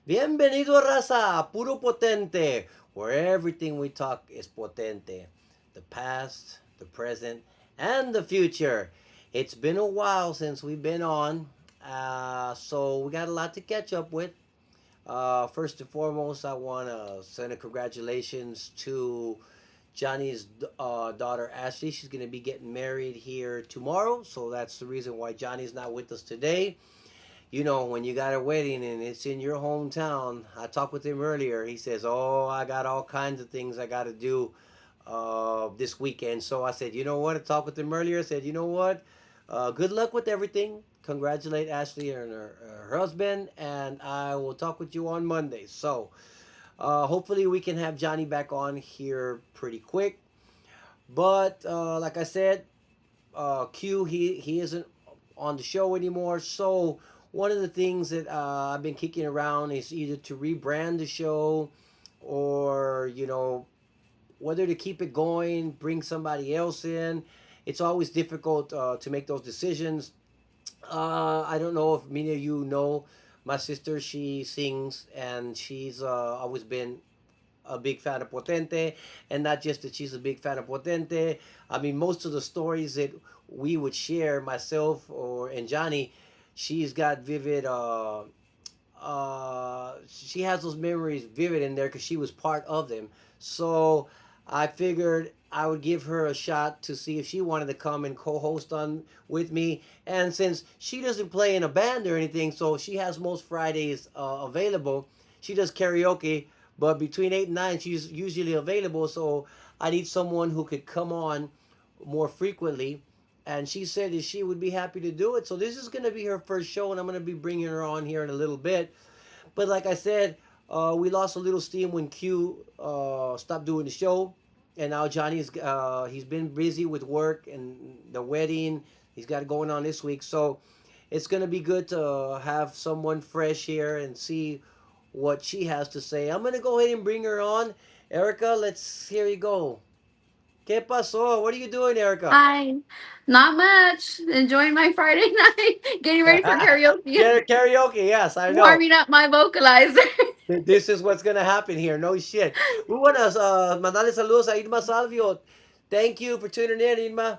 Bienvenido, raza, puro potente, where everything we talk is potente. The past, the present, and the future. It's been a while since we've been on, so we got a lot to catch up with. First and foremost, I want to send a congratulations to Johnny's daughter Ashley. She's going to be getting married here tomorrow, so that's the reason why Johnny's not with us today. You know, when you got a wedding and it's in your hometown, I talked with him earlier. He says, "Oh, I got all kinds of things I got to do this weekend." So I said, "You know what?" I talked with him earlier. I said, "You know what? Good luck with everything. Congratulate Ashley and her husband, and I will talk with you on Monday." So hopefully we can have Johnny back on here pretty quick. But like I said, Q he isn't on the show anymore. So one of the things that I've been kicking around is either to rebrand the show, or whether to keep it going, bring somebody else in. It's always difficult to make those decisions. I don't know if many of you know my sister. She sings, and she's always been a big fan of Potente, and not just that she's a big fan of Potente. I mean, most of the stories that we would share, myself or and Johnny, she's got vivid. She has those memories vivid in there because she was part of them. So I figured I would give her a shot to see if she wanted to come and co-host on with me. And since she doesn't play in a band or anything, so she has most Fridays available. She does karaoke, but between 8 and 9, she's usually available. So I need someone who could come on more frequently. And she said that she would be happy to do it. So this is going to be her first show, and I'm going to be bringing her on here in a little bit. But like I said, we lost a little steam when Q stopped doing the show, and now Johnny's he's been busy with work and the wedding. He's got it going on this week, so it's gonna be good to have someone fresh here and see what she has to say. I'm gonna go ahead and bring her on. Erica, let's here you go. ¿Qué pasó? What are you doing, Erica? Hi. Not much. Enjoying my Friday night. Getting ready for karaoke. Karaoke, yes, I know. Warming up my vocalizer. This is what's gonna happen here. No shit. We wanna mandarle saludos a Irma Salvio. Thank you for tuning in, Irma.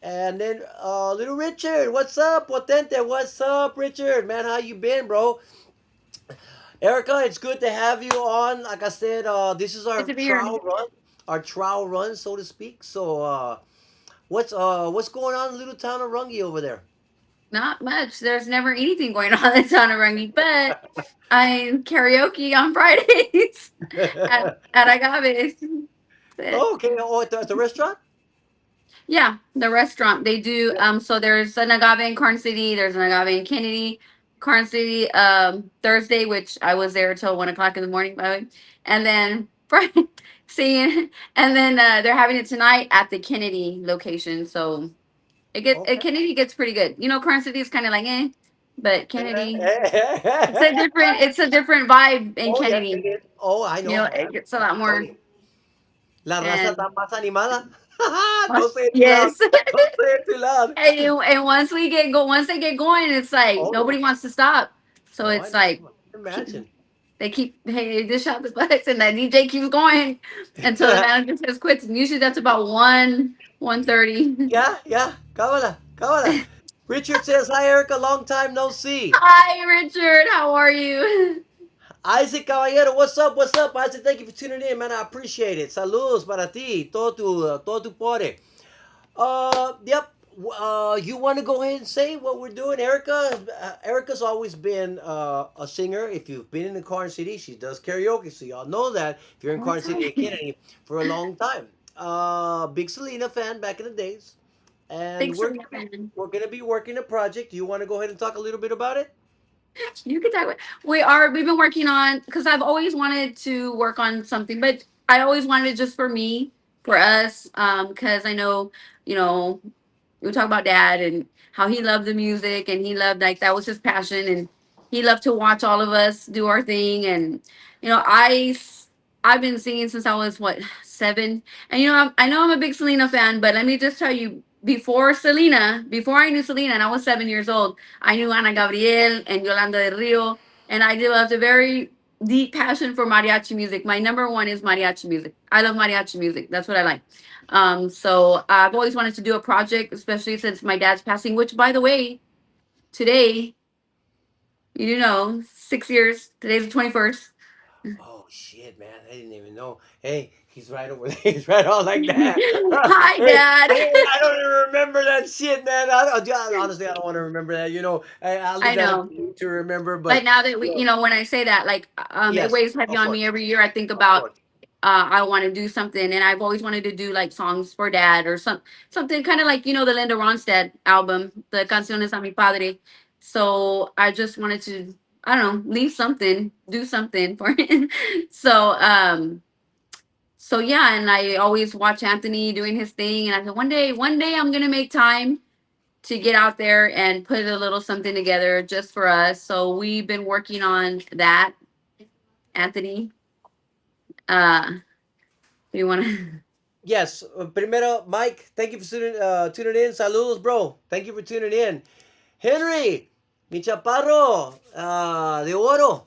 And then little Richard, what's up, Potente? What's up, Richard? Man, how you been, bro? Erica, it's good to have you on. Like I said, this is Good our to be here. trial run, so to speak. So, what's going on in the little town of Rungy over there? Not much. There's never anything going on in Sonorangi, but I'm karaoke on Fridays at Agave's. But Okay. Oh, at the restaurant. yeah, the restaurant they do. So there's an agave in Carn City. There's an agave in Kennedy, Carn City. Thursday, which I was there till 1 o'clock in the morning, by the way, and then Friday, seeing, and then they're having it tonight at the Kennedy location. So Okay. Kennedy gets pretty good. Carn City is kind of like eh. but Kennedy, it's a different vibe in Oh, yes, Kennedy. it is. Oh, I You know, know. it gets a lot more. Totally. La raza And está más animada. uh, Don't say it too loud. yes, Don't say it too loud. and once they get going, it's like Oh, yeah. nobody wants to stop. So Oh, I it's know. like keep, Imagine. they keep hey dish out the butts, and that DJ keeps going until the manager says quits. And usually that's about 1:30. Yeah, yeah. Cámara, cámara. Richard says, hi, Erica. Long time no see. Hi, Richard. How are you? Isaac Caballero, what's up? What's up, Isaac? Thank you for tuning in, man. I appreciate it. Saludos para ti. Todo tu pore. Yep. You want to go ahead and say what we're doing, Erica? Erica's always been a singer. If you've been in the Carson City, she does karaoke, so y'all know that. If you're in That's Carson City, right. Kennedy, for a long time. Big Selena fan back in the days, and Big Selena fan. we're gonna be working a project. Do you want to go ahead and talk a little bit about it? You can talk about. We've been working on because I've always wanted to work on something, but I always wanted it just for me, for us, because I know, you know, we talk about dad and how he loved the music and he loved like that was his passion and he loved to watch all of us do our thing and you know I've been singing since I was what 7 and I know I'm a big Selena fan but let me just tell you before I knew Selena and I was 7 years old I knew Ana Gabriel and Yolanda del Rio and I developed a very deep passion for mariachi music. My number one is mariachi music. I love mariachi music. That's what I like. So I've always wanted to do a project, especially since my dad's passing, which by the way, today, 6 years. Today's the 21st. Oh shit, man! I didn't even know. Hey, he's right over there. He's right on like that. Hi, Hey, Dad. hey, I don't even remember that shit, man. Honestly, I don't want to remember that. I'll leave I that up know. to you to remember. But But now that you we, know, when I say that, like, it yes, weighs heavy of on me course, every year. I think of about, course. I want to do something, and I've always wanted to do like songs for dad or something kind of like the Linda Ronstadt album, the Canciones a mi Padre. So I just wanted to, I don't know, leave something, do something for him. So, so yeah, and I always watch Anthony doing his thing, and I said one day I'm gonna make time to get out there and put a little something together just for us. So we've been working on that, Anthony. Do you want to? Yes, primero, Mike. Thank you for tuning in. Saludos, bro. Thank you for tuning in. Henry, mi chaparro de oro.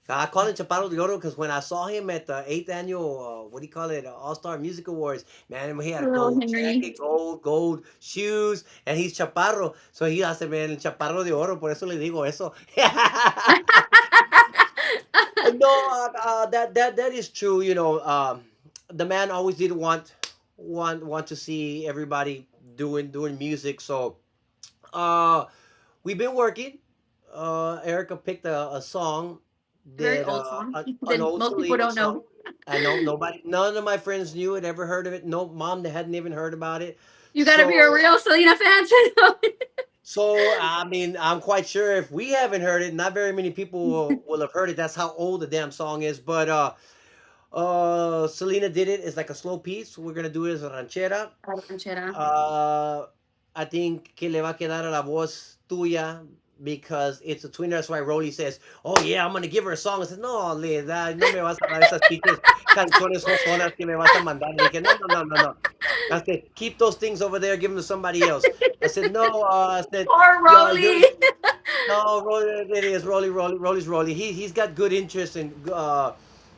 I call him Chaparro de Oro because when I saw him at the 8th annual, what do you call it, All Star Music Awards, man, he had a Hello, gold Henry. jacket, gold shoes, and he's Chaparro. So he hace, man, el Chaparro de Oro, por eso le digo eso. No, that is true. The man always did want to see everybody doing music. So, uh, we've been working. Erica picked a song Very that old song an that old most people Selena don't song. know. I know none of my friends knew it, ever heard of it. No, mom, they hadn't even heard about it. You got to be a So, real Selena fan to know. I mean, I'm quite sure if we haven't heard it, not very many people will have heard it. That's how old the damn song is. But Selena did it. It's like a slow piece. We're gonna do it as a ranchera. Ranchera. Uh, I think que le va a quedar a la voz tuya because it's a twinner. That's why Rolly says, "Oh yeah, I'm gonna give her a song." I said, "No, no me vas a dar esas pinches canciones josonas que me vas a mandar." Le dije, "No, no, no, no, no." I said, "Keep those things over there. Give them to somebody else." I said, "No." I said, Or "Yeah, you're." Rolly. No, Rolly, it is Rolly's Rolly. He's got good interest in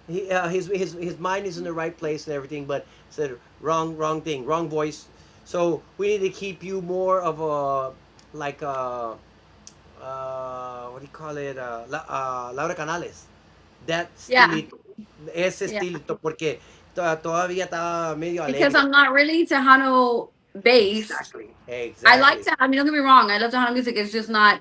his mind is in the right place and everything, but said wrong thing, wrong voice. So we need to keep you more of a like what do you call it? Laura Canales. That Yeah, stilito, ese yeah. estilito, porque todavía está medio Because alegre. I'm not really Tejano based. Exactly. I like Exactly. to. I mean, don't get me wrong. I love Tejano music. It's just not.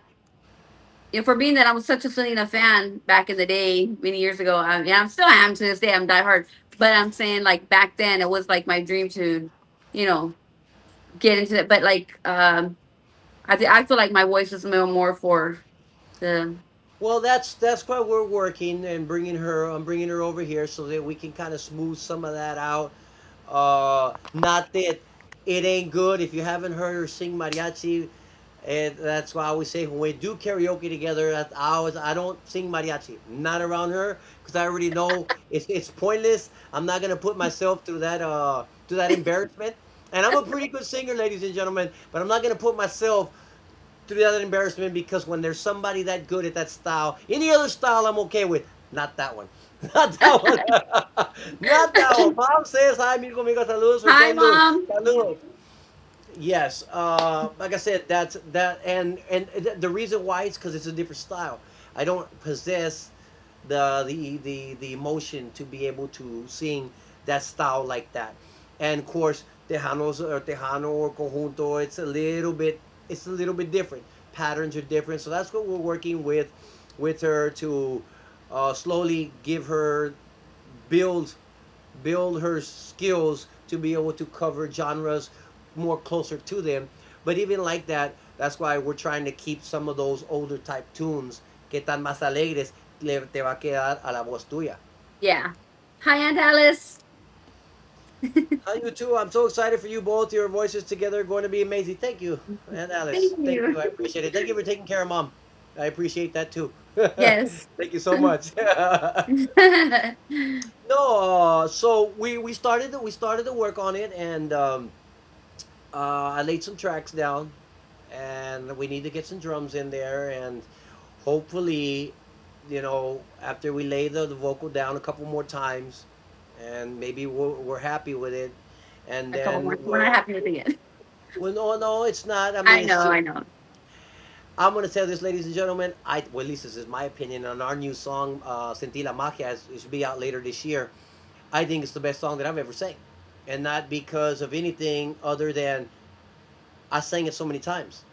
For being that I was such a Selena fan back in the day, many years ago. I mean, I'm still am to this day. I'm diehard. But I'm saying like back then, it was like my dream to, you know, get into it. But like, I feel like my voice is more for the. Well, that's why we're working and bringing her. I'm bringing her over here so that we can kind of smooth some of that out. Not that it ain't good if you haven't heard her sing mariachi. And that's why I always say when we do karaoke together, I don't sing mariachi. Not around her because I already know it's pointless. I'm not gonna put myself through that embarrassment. And I'm a pretty good singer, ladies and gentlemen, but I'm not gonna put myself through that embarrassment because when there's somebody that good at that style, any other style I'm okay with. Not that one. Not that one. Not that one. Mom says hi, amigo, amigo. Saludos from Hi, St. Louis. mom. Saludos. Yes, like I said, that's that, and the reason why is because it's a different style. I don't possess the emotion to be able to sing that style like that. And of course, Tejanos or Tejano or Conjunto, it's a little bit different. Patterns are different, so that's what we're working with her to slowly give her build build her skills to be able to cover genres more closer to them. But even like that, that's why we're trying to keep some of those older type tunes que están más alegres, te va a quedar a la voz tuya. Yeah. Hi, Aunt Alice. Hi, you too. I'm so excited for you both. Your voices together are going to be amazing. Thank you, and Alice. Thank Thank you. you. I appreciate it. Thank you for taking care of mom. I appreciate that too. Yes. Thank you so much. No, so we started to work on it, and I laid some tracks down, and we need to get some drums in there, and hopefully, after we lay the vocal down a couple more times, and maybe we're happy with it, and A couple then more. We're not happy with it yet. well, no, it's not. I mean, I it's know. just I know. I'm gonna tell this, ladies and gentlemen. Well, at least this is my opinion on our new song, "Sentí la Magia." It should be out later this year. I think it's the best song that I've ever sang, and not because of anything other than I sang it so many times.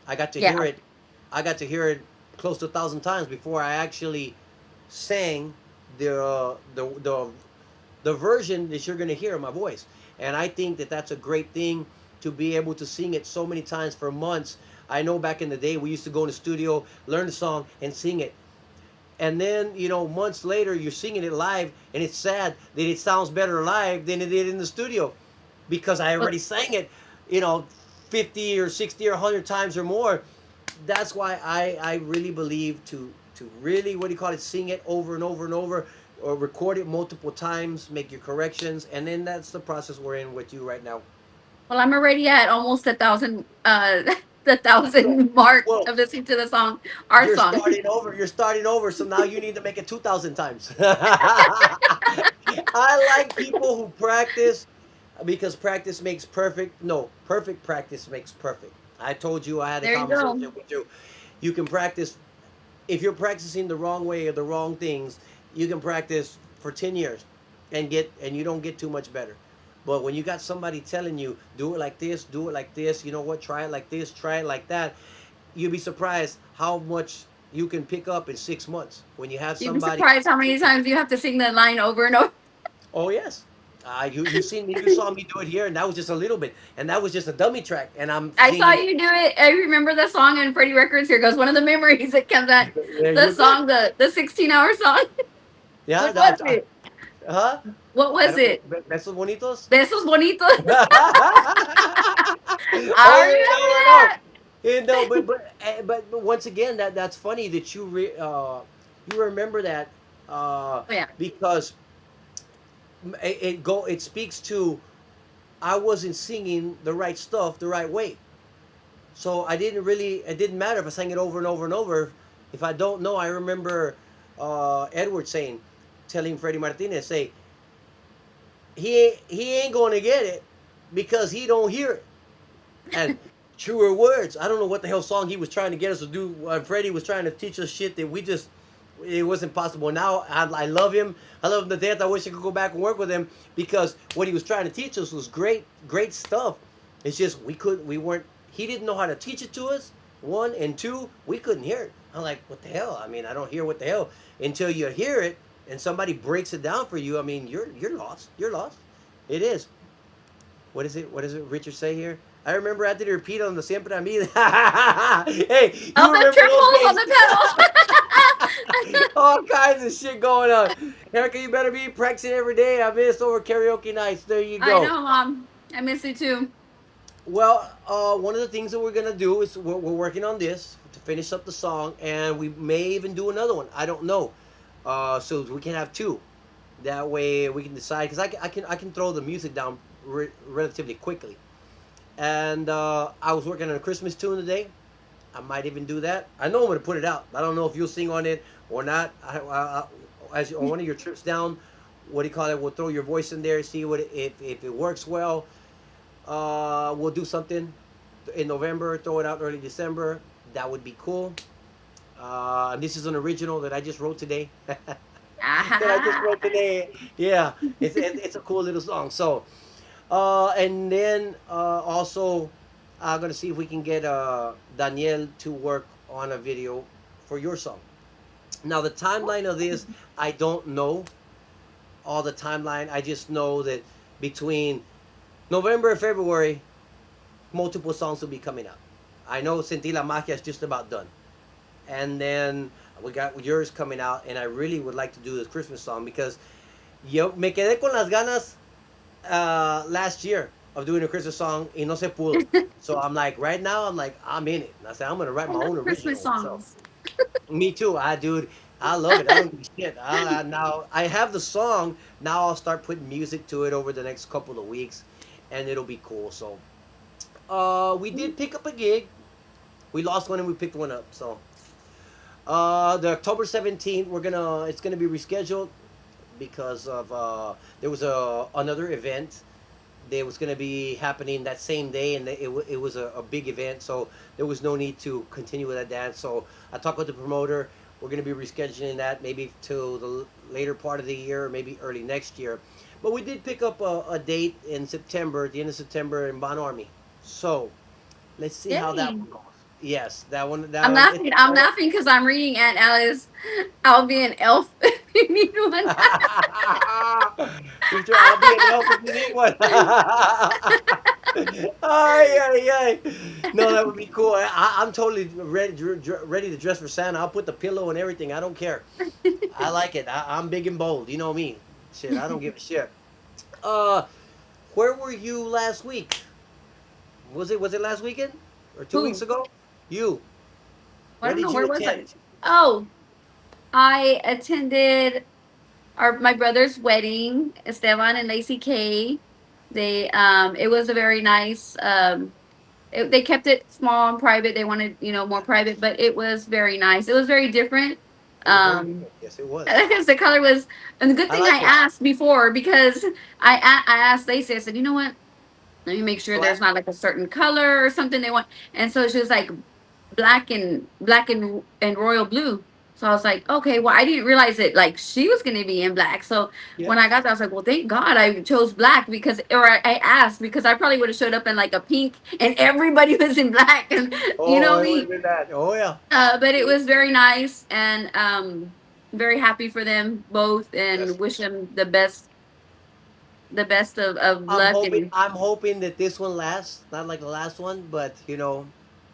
I got to hear Yeah. it. I got to hear it close to 1,000 times before I actually sang the version that you're going to hear in my voice. And I think that that's a great thing to be able to sing it so many times for months. I know back in the day we used to go in the studio, learn the song, and sing it. And then, months later, you're singing it live, and it's sad that it sounds better live than it did in the studio because I Well, already sang it, you know, 50 or 60 or 100 times or more. That's why I really believe to really, what do you call it, sing it over and over and over, or record it multiple times, make your corrections, and then that's the process we're in with you right now. I'm already at almost 1,000. The 1,000 mark Well, of listening to the song, our you're song. starting over. You're starting over. So now you need to make it 2,000 times. I like people who practice because practice makes perfect. No, perfect practice makes perfect. I told you I had a There you go. conversation with you. You can practice if you're practicing the wrong way or the wrong things. You can practice for 10 years and you don't get too much better. But when you got somebody telling you do it like this, do it like this, you know what? Try it like this, try it like that. You'd be surprised how much you can pick up in 6 months when you have You'd be somebody. surprised how many times you have to sing that line over and over. Oh yes, you saw me do it here, and that was just a little bit, and that was just a dummy track, and I'm I saw singing. you do it. I remember the song on Freddie Records. Here goes one of the memories that comes at Yeah, the you're good. song, the 16-hour song. Yeah, What was it? huh? What I was don't know. it? Besos bonitos. Besos bonitos. Oh I yeah, remember no, no, no. that. But once again, that's funny that you remember that Oh, yeah. because it speaks to I wasn't singing the right stuff the right way. So it didn't matter if I sang it over and over and over. If I don't know, I remember Edward telling Freddie Martinez, say, he ain't going to get it because he don't hear it. And truer words. I don't know what the hell song he was trying to get us to do. Freddie was trying to teach us shit that it wasn't possible. Now I love him. I love him to death. I wish I could go back and work with him because what he was trying to teach us was great, great stuff. It's just we weren't. He didn't know how to teach it to us. One and two, we couldn't hear it. I'm like, what the hell? I mean, I don't hear what the hell until you hear it and somebody breaks it down for you. I mean, you're lost. You're lost. It is. What is it? What does it Richard say here? I remember I had to repeat on the Siempre a mí. Hey, On you the remember those triples, on days? the pedals. All kinds of shit going on. Erica, you better be practicing every day. I miss over karaoke nights. There you I go. know, Mom. I miss you too. Well, one of the things that we're gonna do is we're working on this to finish up the song, and we may even do another one. I don't know. So we can have two. That way we can decide because I can throw the music down relatively quickly. And I was working on a Christmas tune today. I might even do that. I know I'm gonna put it out. I don't know if you'll sing on it or not. As on one of your trips down, what do you call it? We'll throw your voice in there, see what if it works well. We'll do something in November, throw it out early December. That would be cool. And this is an original that I just wrote today. that I just Ah. wrote today. Yeah, it's a cool little song. So, and then also, I'm gonna see if we can get Danielle to work on a video for your song. Now, the timeline of this, I don't know all the timeline. I just know that between November and February, multiple songs will be coming out. I know Sentí la Magia is just about done. And then we got yours coming out, and I really would like to do this Christmas song because yo me quedé con las ganas last year of doing a Christmas song y no se pudo. So I'm like, right now, I'm like, I'm in it. And I said, I'm going to write I my love own Christmas original. So songs. me too. Dude, I love it. I don't give a shit. Now I have the song. Now I'll start putting music to it over the next couple of weeks, and it'll be cool. So we did pick up a gig. We lost one and we picked one up. So the October 17th, it's gonna be rescheduled because of there was a another event that was gonna be happening that same day, and it was a big event, so there was no need to continue with that dance. So I talked with the promoter. We're gonna be rescheduling that maybe to the later part of the year, or maybe early next year. But we did pick up a date in September, at the end of September in Bon Army. So let's see how that Yay. one goes. Yes, that one. That I'm one. It's laughing. I'm laughing because I'm reading Aunt Alice. I'll be an elf if you need one. Future, I'll be an elf if you need one. Ay, ay, ay. No, that would be cool. I'm totally ready to dress for Santa. I'll put the pillow and everything. I don't care. I like it. I'm big and bold. You know me. Shit, I don't give a shit. Uh, where were you last week? Was it last weekend or 2 weeks Who? ago? You. I What don't know. did you Where was I? attend? Oh, I attended my brother's wedding, Esteban and Lacey K. They it was a very nice they kept it small and private. They wanted, more private, but it was very nice. It was very different. It was very Um different. Yes, it was. because the color was, and the good I thing I like it. asked before, because I asked Lacey, I said, you know what? Let me make sure there's Black. not like a certain color or something they want. And so she was like, black and royal blue. So I was like, okay, well, I didn't realize it. Like she was gonna be in black. So Yeah. when I got there, I was like, well, thank God I chose black because, or I asked because I probably would have showed up in like a pink and everybody was in black, and you Oh, know it would have me. been that. Oh yeah. But it was very nice, and very happy for them both, and Yes. wish them the best of I'm luck. hoping. And I'm hoping that this one lasts, not like the last one, but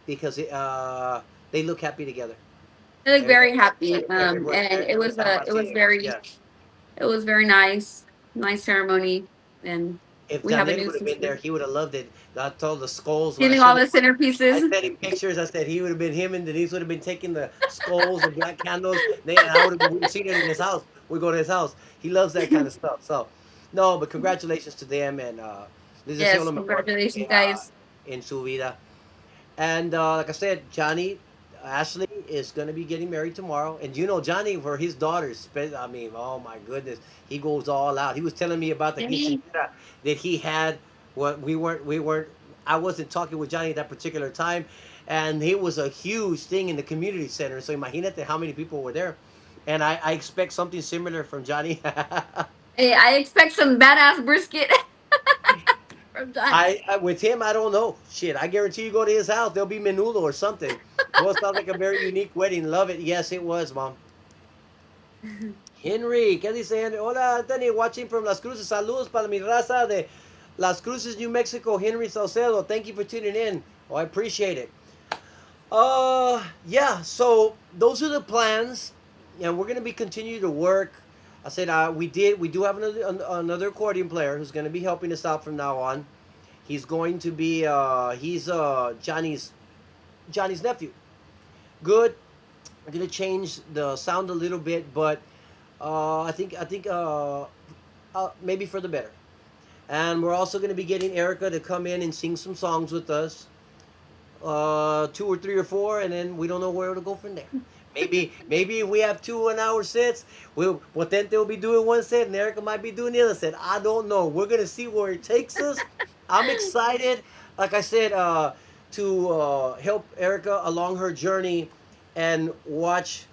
because they look happy together. they look Every, very happy. And every time I it see was it, very yes. nice ceremony, and If we have a Daniel new would have been sister. there, he would have loved it. I told the skulls when I Feeling all showed the him. I centerpieces. sent him pictures. I said he would have been him and Denise would have been taking the skulls and black candles. And I would have seen it in his house. We go to his house. He loves that kind of stuff. So, no, but congratulations to them and les deseo Yes, lo mejor congratulations, guys. en su vida. And like I said, Johnny Ashley is going to be getting married tomorrow. And Johnny for his daughters. I mean, oh my goodness, he goes all out. He was telling me about the Yay. quinceañera that he had. What we weren't. I wasn't talking with Johnny at that particular time, and it was a huge thing in the community center. So imagínate how many people were there. And I expect something similar from Johnny. Hey, I expect some badass brisket from John. With him, I don't know. Shit, I guarantee you go to his house, there'll be menudo or something. Well, it sounds like a very unique wedding. Love it. Yes, it was, mom. Henry, ¿qué dice Henry? Hola, Anthony, watching from Las Cruces. Saludos para mi raza de Las Cruces, New Mexico. Henry Salcedo, thank you for tuning in. Oh, I appreciate it. Yeah. So those are the plans, and we're gonna be continue to work. I said we do have another accordion player who's gonna be helping us out from now on. He's going to be he's Johnny's nephew. Good. I'm gonna change the sound a little bit, but I think maybe for the better. And we're also gonna be getting Erica to come in and sing some songs with us, two or three or four, and then we don't know where to go from there. Maybe if we have 2 1 hour sets, Potente will be doing one set and Erica might be doing the other set. I don't know. We're gonna see where it takes us. I'm excited, like I said, to help Erica along her journey and watch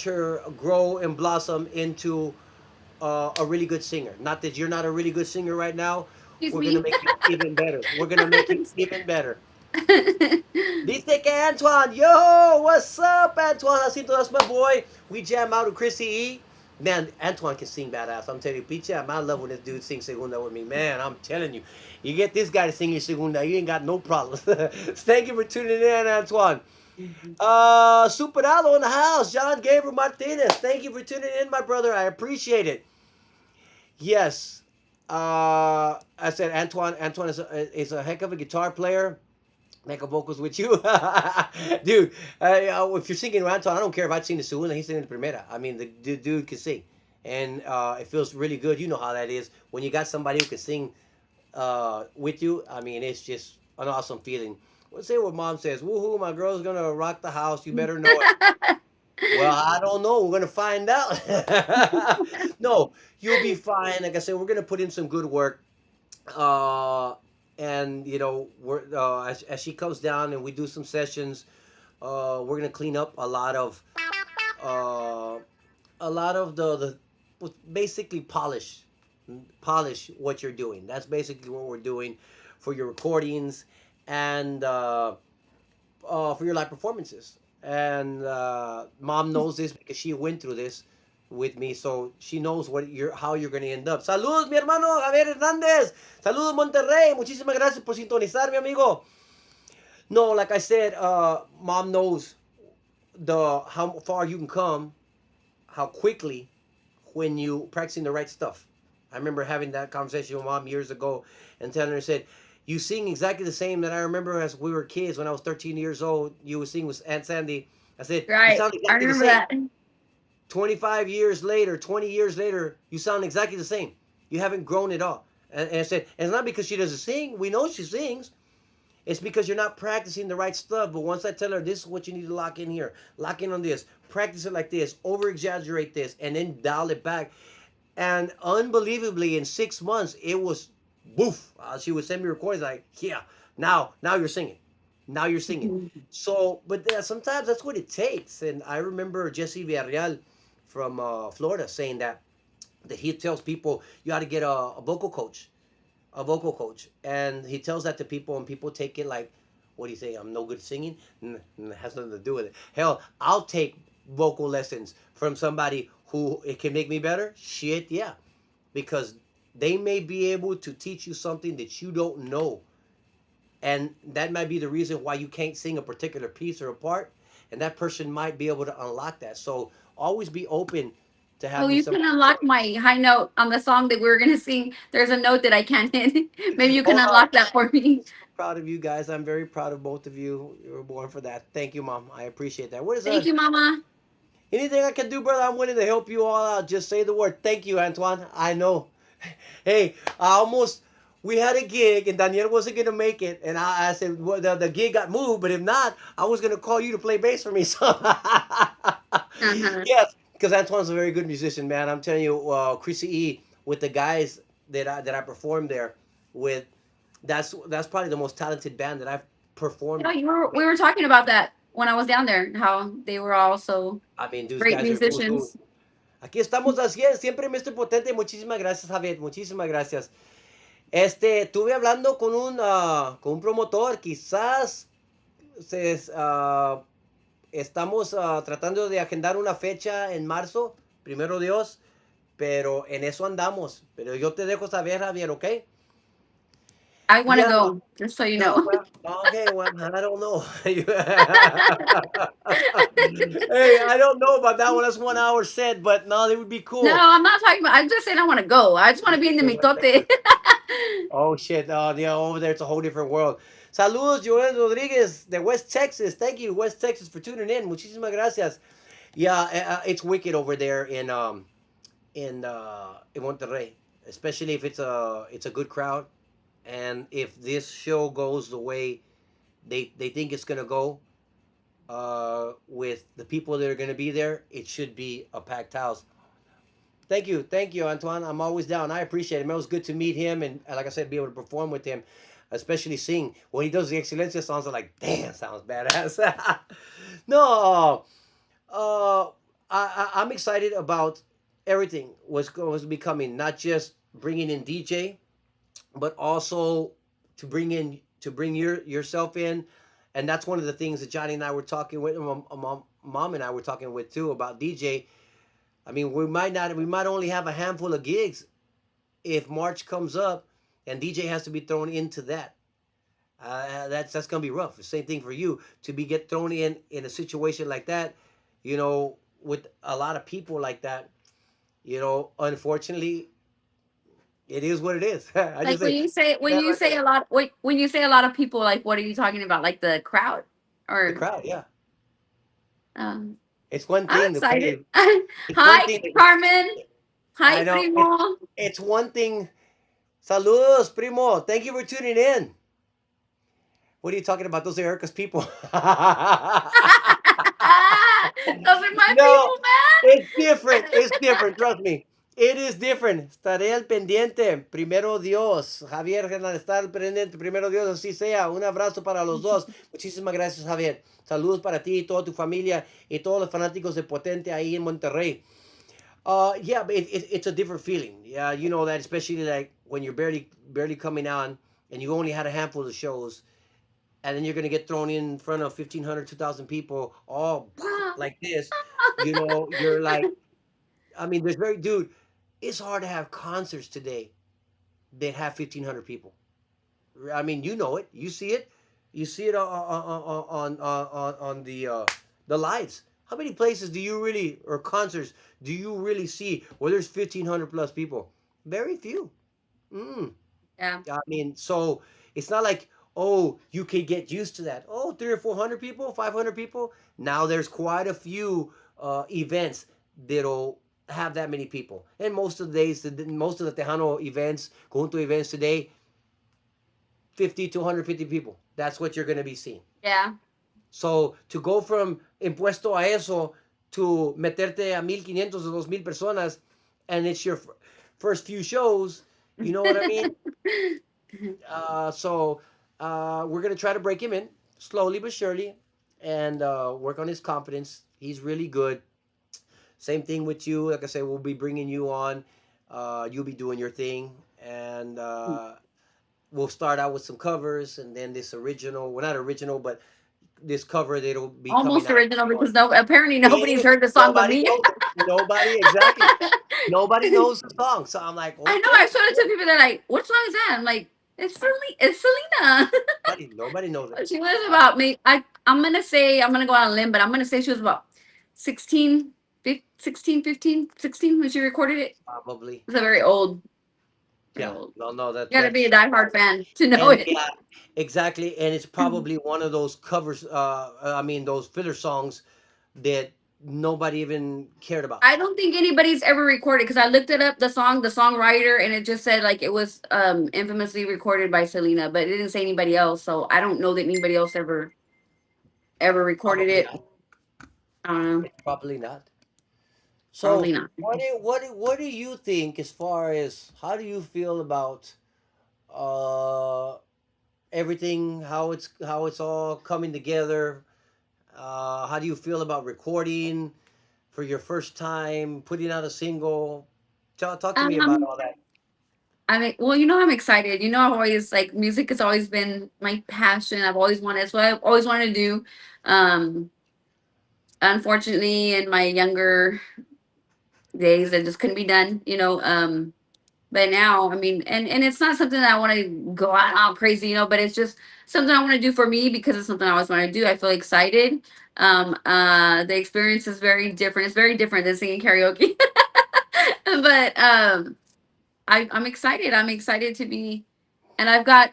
her grow and blossom into a really good singer. Not that you're not a really good singer right now. Excuse We're gonna me. make you even better. We're gonna make you even better. Dice que Antoine, yo, what's up, Antoine? Jacinto, that's my boy. We jam out with Chrissy E. Man, Antoine can sing badass. I'm telling you, Picha, I love when this dude sings segunda with me. Man, I'm telling you, you get this guy to sing your segunda, you ain't got no problems. Thank you for tuning in, Antoine. Superado in the house, John Gabriel Martinez. Thank you for tuning in, my brother. I appreciate it. Yes, I said Antoine. Antoine is a heck of a guitar player. Make a vocals with you, dude. If you're singing Anton, I don't care if I'd sing the segunda, he's singing the primera. I mean, the dude can sing, and it feels really good. You know how that is when you got somebody who can sing with you. I mean, it's just an awesome feeling. Let's say what mom says. Woohoo! My girl's gonna rock the house. You better know it. Well, I don't know. We're gonna find out. No, you'll be fine. Like I said, we're gonna put in some good work. uh and we're as she comes down and we do some sessions, we're gonna clean up uh a lot of basically polish what you're doing. That's basically what we're doing for your recordings and for your live performances. And mom knows this because she went through this with me, so she knows how you're going to end up. Saludos, mi hermano Javier Hernández. Saludos, Monterrey. Muchísimas gracias por sintonizar, mi amigo. No, like I said, mom knows the how far you can come, how quickly when you practicing the right stuff. I remember having that conversation with mom years ago and telling her, said, you sing exactly the same that I remember as we were kids when I was 13 years old. You would sing with Aunt Sandy. I said, you Right. sound I exactly the remember same. that. 25 years later, 20 years later, you sound exactly the same. You haven't grown at all. And I said, and it's not because she doesn't sing. We know she sings. It's because you're not practicing the right stuff. But once I tell her, this is what you need to lock in here, lock in on this, practice it like this, over exaggerate this, and then dial it back. And unbelievably, in 6 months, it was boof. She would send me recordings like, yeah, now you're singing. Now you're singing. So, but sometimes that's what it takes. And I remember Jesse Villarreal from Florida saying that he tells people you got to get a vocal coach, and he tells that to people, and people take it like, what do you think? I'm no good at singing? Has nothing to do with it. Hell, I'll take vocal lessons from somebody who it can make me better. Shit, yeah, because they may be able to teach you something that you don't know, and that might be the reason why you can't sing a particular piece or a part, and that person might be able to unlock that. So always be open to Well, having you can somebody unlock tell you. my high note on the song that we were gonna sing. There's a note that I can't hit. Maybe you can Hold on. unlock that for me. So proud of you guys. I'm very proud of both of you. You were born for that. Thank you, mom. I appreciate that. What is Thank you, Mama. anything I can do, brother? I'm willing to help you all out. Just say the word. Thank you, Antoine. I know. Hey, I almost we had a gig and Daniel wasn't gonna make it, and I said, well, the gig got moved, but if not, I was gonna call you to play bass for me. So Uh-huh. yes, because Antoine's a very good musician, man. I'm telling you, Chrissy E with the guys that I performed there with, that's probably the most talented band that I've performed Yeah, we with. were talking about that when I was down there. How they were all so I mean, those great guys are who's who. musicians. Aquí estamos así, siempre Mr. Potente. Muchísimas gracias, Javier. Muchísimas gracias. Estuve hablando con un promotor. Quizás estamos tratando de agendar una fecha en marzo, primero Dios, pero en eso andamos. Pero yo te dejo saber, Javier, ¿ok? I want to Yeah. go, just so you No, know. well, okay, well, I don't know. Hey, I don't know about that one. That's 1 hour set, but no, it would be No, cool. I'm not talking about. I'm just saying I want to go. I just want to be in the You're West mitote. Texas. Oh shit! Yeah, over there it's a whole different world. Saludos, Joel Rodriguez de West Texas. Thank you, West Texas, for tuning in. Muchísimas gracias. Yeah, it's wicked over there in Monterrey, especially if it's a good crowd, and if this show goes the way they think it's gonna go, with the people that are gonna be there, it should be a packed house. Thank you, Antoine. I'm always down. I appreciate him. It was good to meet him, and like I said, be able to perform with him, especially sing. When he does the Excelencia songs, I'm like, damn, sounds badass. No, uh, I'm excited about everything was becoming, not just bringing in DJ, but also to bring yourself in, and that's one of the things that Johnny and I were talking with, mom and I were talking with too about DJ. I mean, we might only have a handful of gigs if March comes up, and DJ has to be thrown into that. That's gonna be rough. The same thing for you to be get thrown in a situation like that, with a lot of people like that. Unfortunately, it is what it is. I Like just say when that you right say there. a lot when you say a lot of people, like what are you talking about? Like the crowd, The or crowd, yeah. um, It's one I'm thing to excited. play. It's one Hi, thing. Carmen. I Hi, know. Primo. It's one thing. Saludos, primo. Thank you for tuning in. What are you talking about? Those are Erica's people. Those are my No, people, man. it's different. It's different. Trust me. It is different. Estaré al pendiente. Primero Dios. Javier, estar al pendiente. Primero Dios, así sea. Un abrazo para los dos. Muchísimas gracias, Javier. Saludos para ti y toda tu familia y todos los fanáticos de Potente ahí en Monterrey. Yeah, but it's a different feeling. Yeah, you know that, especially like when you're barely coming on, and you only had a handful of shows, and then you're gonna get thrown in front of 1,500, 2,000 people, all like this. You're like, I mean, dude. It's hard to have concerts today that have 1,500 people. I mean, you know it, you see it, on the lights. How many places do you really, or concerts do you really see where there's 1,500 plus people? Very few. Mm. Yeah, I mean, so it's not like, oh, you could get used to that. Oh, 300 or 400 people, 500 people. Now there's quite a few events that'll have that many people. And most of the days, most of the Tejano events, Conjunto events today, 50 to 150 people. That's what you're going to be seeing. yeah, So to go from impuesto a eso to meterte a 1,500 o 2,000 personas, and it's your first few shows, you know what I mean? So we're gonna try to break him in slowly but surely, and work on his confidence. He's really good. Same thing with you. Like I said, we'll be bringing you on. You'll be doing your thing, and we'll start out with some covers, and then this original. Well, not original, but this cover that'll be coming almost out original later on. because no, apparently nobody's It is. heard the song but Nobody me. knows it. Nobody exactly. Nobody knows the song. So I'm like, I know. okay. I showed it to people. They're like, "What song is that?" I'm like, It's Selena." Nobody knows it. She was Uh, about me. I'm gonna say I'm gonna go on a limb, but I'm gonna say she was about 16, 16, 15, 16 when she recorded it. Probably. It's a very old, very Yeah. old. No, no, You gotta be a diehard probably. fan to know And it. yeah, exactly. And it's probably one of those covers. I mean, those filler songs that nobody even cared about. I don't think anybody's ever recorded because I looked it up, the songwriter, and it just said like it was infamously recorded by Selena, but it didn't say anybody else. So I don't know that anybody else ever recorded Probably it. not. I don't know. Probably not. Probably So, not. what do you think, as far as how do you feel about uh everything, how it's all coming together? How do you feel about recording for your first time, putting out a single? Talk to me about Um, all that. I mean, well, I'm excited. I've always like music has always been my passion. I've always wanted, that's what I've always wanted to do. Um, Unfortunately, in my younger days, it just couldn't be done. But now, I mean, and it's not something that I want to go out all crazy, but it's just something I want to do for me because it's something I always want to do. I feel excited. The experience is very different. It's very different than singing karaoke. But I'm excited. I'm excited to be, and I've got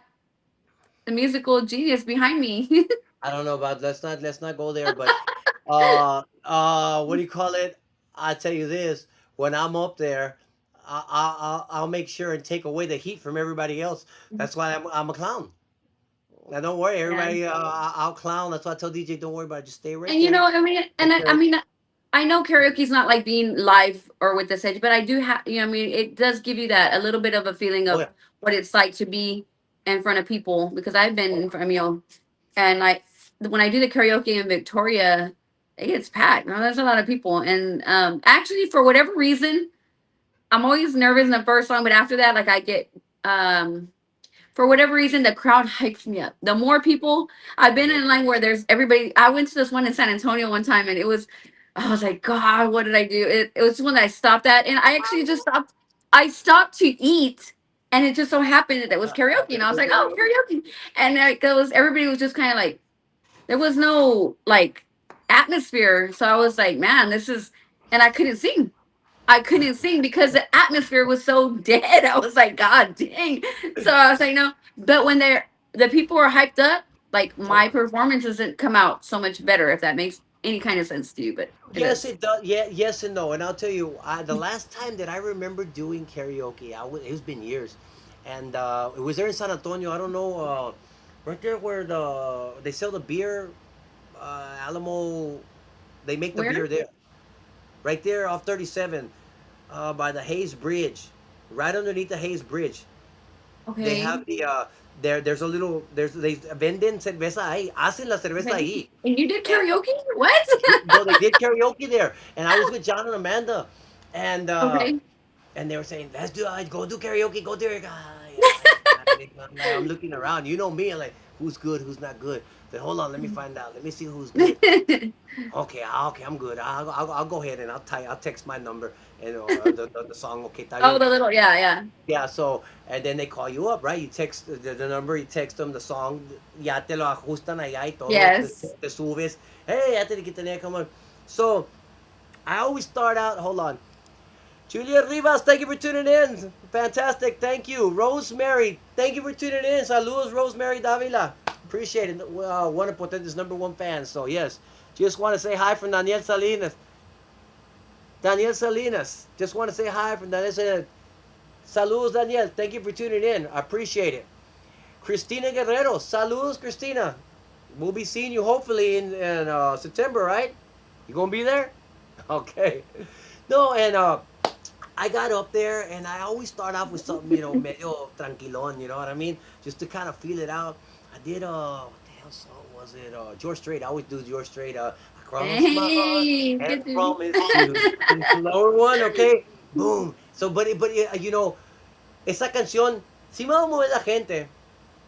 the musical genius behind me. I don't know about, let's not go there, but what do you call it? I tell you this: when I'm up there, I'll make sure and take away the heat from everybody else. That's why I'm a clown. Now don't worry, Yeah. everybody. I'll clown. That's why I tell DJ, don't worry about it. Just stay right And there. I mean, Take I care of it. mean, I know karaoke's not like being live or with the stage, but I do have, I mean, it does give you that a little bit of a feeling Oh of yeah, what it's like to be in front of people because I've been in front of, and like when I do the karaoke in Victoria, it gets packed. Now there's a lot of people, and actually for whatever reason, I'm always nervous in the first song, but after that, like I get for whatever reason, the crowd hypes me up. The more people, I've I been know. in line where there's everybody. I went to this one in San Antonio one time, and I was like, God, what did I do? It was one that I stopped at, and I actually just stopped. I stopped to eat, and it just so happened that it was karaoke, and I was like, oh, karaoke, and it goes. Everybody was just kind of like, there was no like atmosphere, so I was like, man, this is, and I couldn't sing. I couldn't sing because the atmosphere was so dead. I was like, God dang. So I was like, no. But when the people are hyped up, like Oh my yeah. performance doesn't come out so much better if that makes any kind of sense to you, but it Yes, does. it does. Yeah, yes and no. And I'll tell you, the last time that I remember doing karaoke, it's been years, and it was there in San Antonio. I don't know, right there where they sell the beer, Alamo. They make the Where? beer there, right there off 37, by the Hayes Bridge, right underneath the Hayes Bridge. They Okay. have there's a little they venden cerveza ahí, hacen la cerveza Okay. ahí. And you did karaoke? What? No, they did karaoke there, and I was with John and Amanda, and Okay. they were saying, "Let's do it. Go do karaoke. Go do it." I'm looking around. You know me. I'm like, who's good? Who's not good? Then hold on. Let me find out. Let me see who's good. Okay, okay, I'm good. I'll go ahead and I'll text my number and the song. Okay, está Oh, bien. the little, yeah, yeah. Yeah, so, and then they call you up, right? You text the number, you text them the song, ya te lo ajustan allá y todo, Yes. te subes. Hey, ya te quité, come on. So, I always start out, hold on. Julia Rivas, thank you for tuning in. Fantastic, thank you. Rosemary, thank you for tuning in. Saludos, Rosemary Davila. Appreciate it. One of Potente's #1 fans. So, yes, just want to say hi from Daniel Salinas. Daniel Salinas, just want to say hi from Daniel Salinas. Saludos, Daniel. Thank you for tuning in. I appreciate it. Cristina Guerrero. Saludos, Cristina. We'll be seeing you hopefully in September, right? You gonna be there? Okay. No, and I got up there, and I always start off with something, medio tranquilon. You know what I mean? Just to kind of feel it out. I did what the hell song was it? George Strait. I always do George Strait. I cross my heart Hey, and good to be. promise to. Lower one, okay? Boom. So, esa canción sí me va a mover la gente.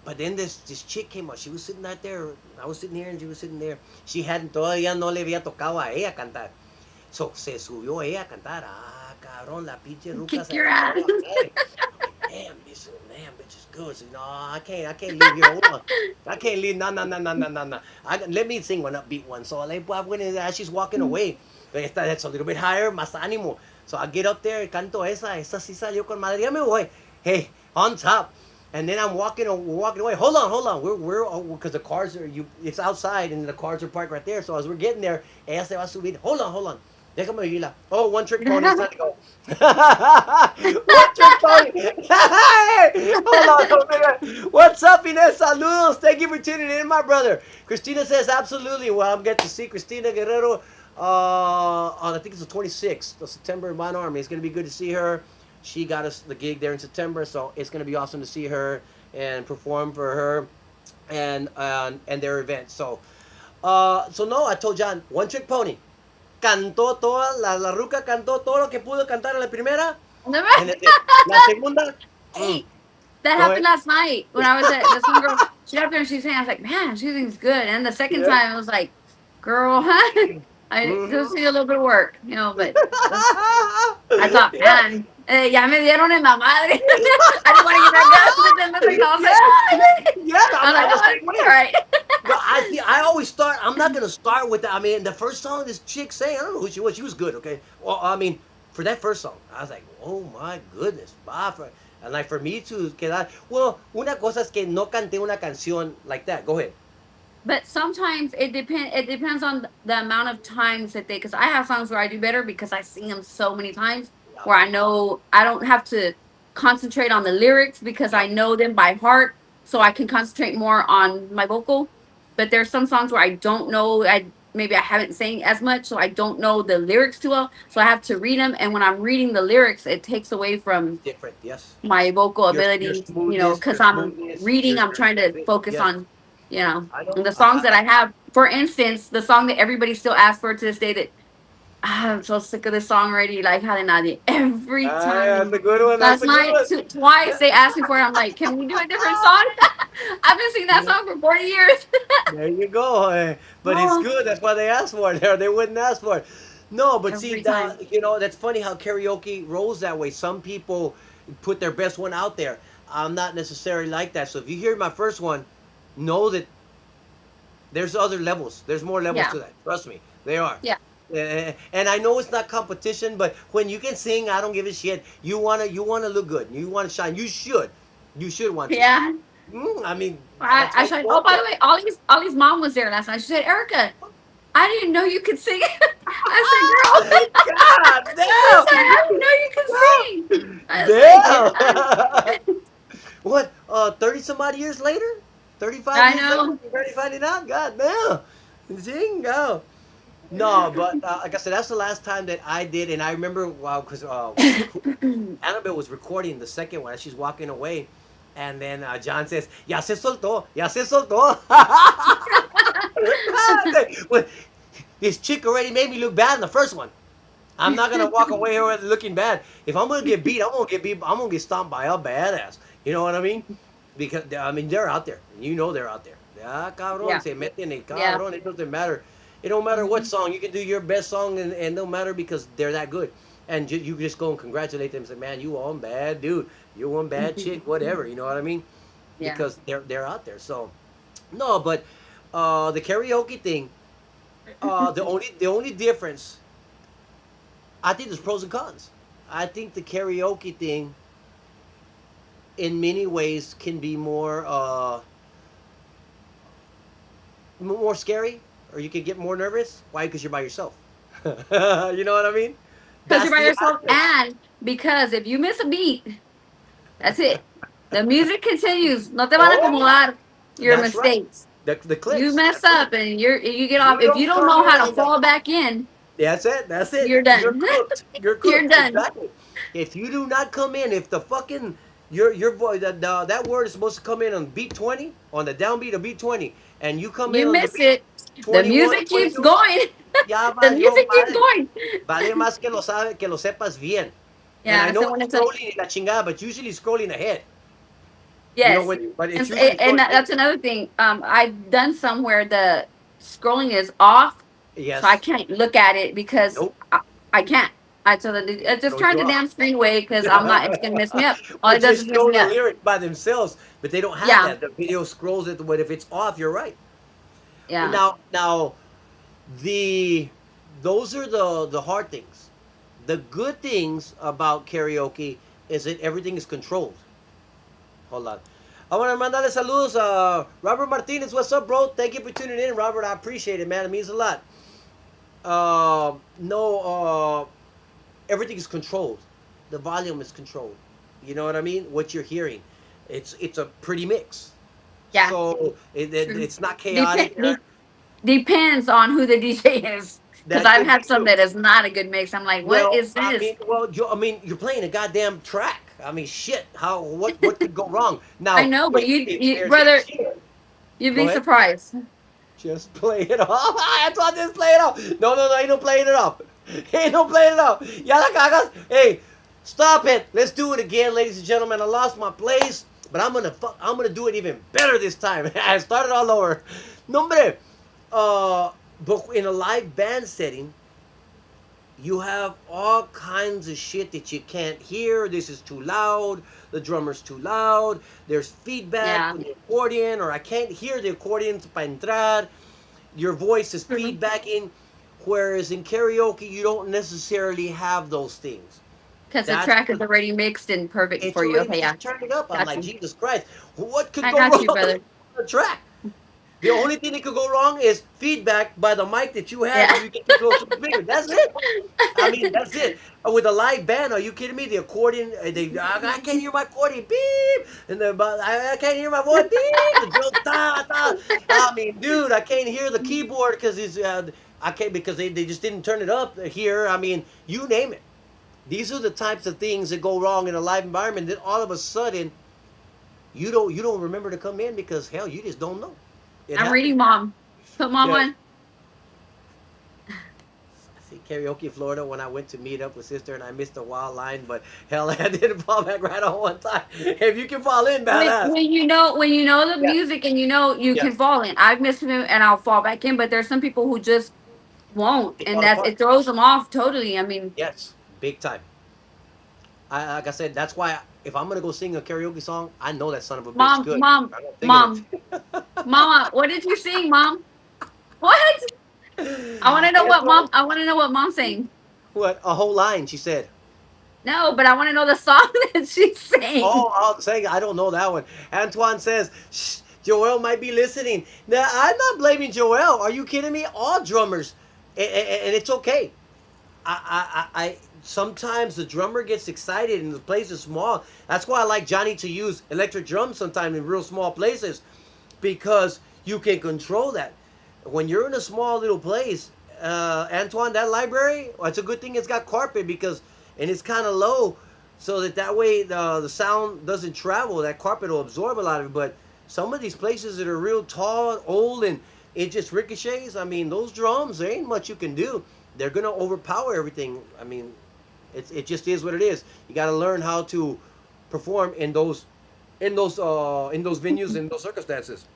But then this chick came up. She was sitting right there. I was sitting here and she was sitting there. She hadn't, todavía no le había tocado a ella cantar. So se subió ella a cantar. Ah, cabrón, la pinche ruca Kick se your aventó ass. la madre. I'm like, damn, bitch is good. So, no, I can't leave here. Hold on. I can't leave. No, no, no, no, no, no, no. Let me sing one upbeat one. So I went in, as she's walking away. That's a little bit higher, más ánimo. So I get up there, canto esa sí salió con madre. Ya me voy. Hey, on top. And then we're walking away. Hold on. Because the cars it's outside and the cars are parked right there. So as we're getting there, ella se va a subir. Hold on. Déjame oírla. Oh, one trick pony. It's time to go. One trick pony. Hold on. What's up, Inés? Saludos. Thank you for tuning in, my brother. Christina says absolutely. Well, I'm getting to see Christina Guerrero on, I think it's the 26th of September in Mount Army. It's going to be good to see her. She got us the gig there in September, so it's going to be awesome to see her and perform for her and their event. So no, I told John, one trick pony. Cantó la ruca cantó todo lo que pudo cantar en la primera. En la segunda, mm, Hey, that go happened ahead. last night when I was at this one girl. She got up there and she's saying, I was like, man, she sings good. And the second Yeah. time, I was like, girl, huh? I just Mm-hmm. need a little bit of work, but I thought, Yeah. man. Ya me dieron en la madre. I didn't want to get that gun, but then I was like, Yeah, oh. yeah. I was like, I'm the oh, same all way. right. No, I see. I always start. I'm not gonna start with that. I mean, the first song this chick sang, I don't know who she was. She was good, okay. Well, I mean, for that first song, I was like, oh my goodness, and like for me to quedar. Well, una cosa es que no canté una canción like that. Go ahead. But sometimes it depends on the amount of times that they, because I have songs where I do better because I sing them so many times Yup, where I know I don't have to concentrate on the lyrics because I yup, know them by heart, so I yup. can concentrate more on my vocal. But there's some songs where I don't know, I maybe I haven't sang as much, so I don't know the lyrics too well, so I have to read them, and when I'm reading the lyrics it takes away from Different. Yes. my vocal Your ability, smoothness, because your I'm smoothness, reading, I'm trying to your focus yes. on, I know. and the songs that I have. For instance, the song that everybody still asks for to this day, that I'm so sick of this song already, like Hale Nadie. Every That's a time. good one. That's Last a good night, one. twice they asked me for it. I'm like, can we do a different song? I've been singing that Yeah. song for 40 years. There you go. But it's Oh, good. That's why they asked for it. Or they wouldn't ask for it. No, but see, every time. that's funny how karaoke rolls that way. Some people put their best one out there. I'm not necessarily like that. So if you hear my first one, know that there's other levels. There's more levels Yeah. to that. Trust me, they are. Yeah. And I know it's not competition, but when you can sing, I don't give a shit. You wanna look good. You wanna shine. You should want to. Yeah. I mean, I, that's how I you tried. go Oh, up by the there. way, Ollie's mom was there last night. She said, Erica, I didn't know you could sing. I said, girl, God I said, damn! I didn't know you could sing. I was like, Damn! yeah. What? 30 some odd years later? 35 I years later? know. You barely finding out? God damn! Zingo! No, but like I said, that's the last time that I did, and I remember wow, because Annabelle was recording the second one, and she's walking away, and then John says, "Ya se soltó, ya se soltó." Well, this chick already made me look bad in the first one. I'm not gonna walk away here looking bad. If I'm gonna get beat, I'm gonna get beat. I'm gonna get stomped by a badass. You know what I mean? Because I mean they're out there. You know they're out there. Ya cabrón, Yeah. se meten el Yeah. cabrón. It doesn't matter. It don't matter what Mhm. song. You can do your best song and no matter because they're that good. And you just go and congratulate them and say, man, you one bad dude. You one bad chick. Whatever. You know what I mean? Yeah. Because they're out there. So no, but the karaoke thing. The only difference I think there's pros and cons. I think the karaoke thing, in many ways, can be more scary, or you can get more nervous. Why? Because you're by yourself. You know what I mean? Because you're That's by the yourself, aspect. and because if you miss a beat, that's it. The music continues. No te van a Oh, acomodar your that's right. mistakes. The You clicks. mess That's right. up and you get off. You If you don't don't come know in how to and the fall back in, That's it. That's it. you're You're done. cooked. You're You're cooked. done. Exactly. If you do not come in, if the fucking your boy that word is supposed to come in on beat 20 on the downbeat of beat 20, and you come in You on the miss beat it. The 21, music keeps 22, going. ya The valió music keeps madre. going. Vale más que que lo sepas bien. And I Yeah. know So when it's it's a scrolling la chingada, but usually scrolling ahead. yes, But and it's usually and scrolling that's ahead. another thing. I've done some where the scrolling is off, so I Yes. can't look at it because Nope. I can't. I just Throws turn you the off. damn screen away because I'm not. It's gonna mess me up. All Or it does is just mess show me the up. lyrics by themselves, but they don't have Yeah, that. The video scrolls it, but if it's off, you're right. yeah, Now, the those are the hard things. The good things about karaoke is that everything is controlled. Hold on. I want to mandarle saludos a Robert Martinez. What's up, bro? Thank you for tuning in, Robert. I appreciate it, man. It means a lot. No, everything is controlled. The volume is controlled. You know what I mean? What you're hearing, it's a pretty mix. yeah. So True. it's not Dep- chaotic. de- Depends on who the DJ is. Because That I've could be had some true. that is not a good mix. I'm like, what Well, is this? I mean, you're playing a goddamn track. I mean, shit. What could go wrong? I Now, know, but you, if there's brother, hits here, you'd go be ahead. surprised. Just play it off. I thought this play it off. No, no, no, ain't no playing it off. Ain't no playing it off. Ya la cagas. Hey, stop it. Let's do it again, ladies and gentlemen. I lost my place, but I'm gonna do it even better this time. I started all over. No, hombre. But in a live band setting, You have all kinds of shit that you can't hear. This is too loud. The drummer's too loud. There's feedback Yeah. with the accordion, or I can't hear the accordion para entrar. Your voice is True. feedbacking. Whereas in karaoke, you don't necessarily have those things. Because the That's track is already mixed and perfect it's for you. already Okay, yeah. just turned it up. I'm Got like, you. Jesus Christ, what could I go got wrong you, on brother. the track? The only thing that could go wrong is feedback by the mic that you have Yeah. if you get too close to the speaker. That's it. I mean, that's it. With a live band, are you kidding me? The accordion, I can't hear my accordion, beep, and I can't hear my voice, beep. The drill, ta ta. I mean, dude, I can't hear the keyboard because I can't because they just didn't turn it up here. I mean, you name it. These are the types of things that go wrong in a live environment. That all of a sudden you don't remember to come in because hell, you just don't know. It I'm happens. reading mom. Put mom Yeah. on. I see karaoke Florida when I went to meet up with sister and I missed a wild line, but hell, I didn't fall back right on one time. If you can fall in, badass. When you know the Yeah. music and you know you can Yes. fall in. I've missed him and I'll fall back in, but there's some people who just won't, They and fall that's apart. it throws them off totally. I mean, Yes. Big time. Like I said, that's why if I'm gonna go sing a karaoke song, I know that son of a bitch mom, good. mom, I'm not singing it. mom, mama, what did you sing, mom? What? I want to know what Antoine, mom. I want to know what mom's saying. what a whole line she said. No, but I want to know the song that she sang. Oh, I'll say I don't know that one. Antoine says, Shh, Joel might be listening. Now, I'm not blaming Joel. Are you kidding me? All drummers, and it's okay. I sometimes the drummer gets excited and the place is small. That's why I like Johnny to use electric drums sometimes in real small places because you can control that. When you're in a small little place, Antoine, that library, well, it's a good thing it's got carpet because, and it's kind of low, so that way the sound doesn't travel. That carpet will absorb a lot of it. But some of these places that are real tall, old, and it just ricochets. I mean, those drums, there ain't much you can do. They're gonna overpower everything. I mean, it just is what it is. You got to learn how to perform in those venues in those circumstances.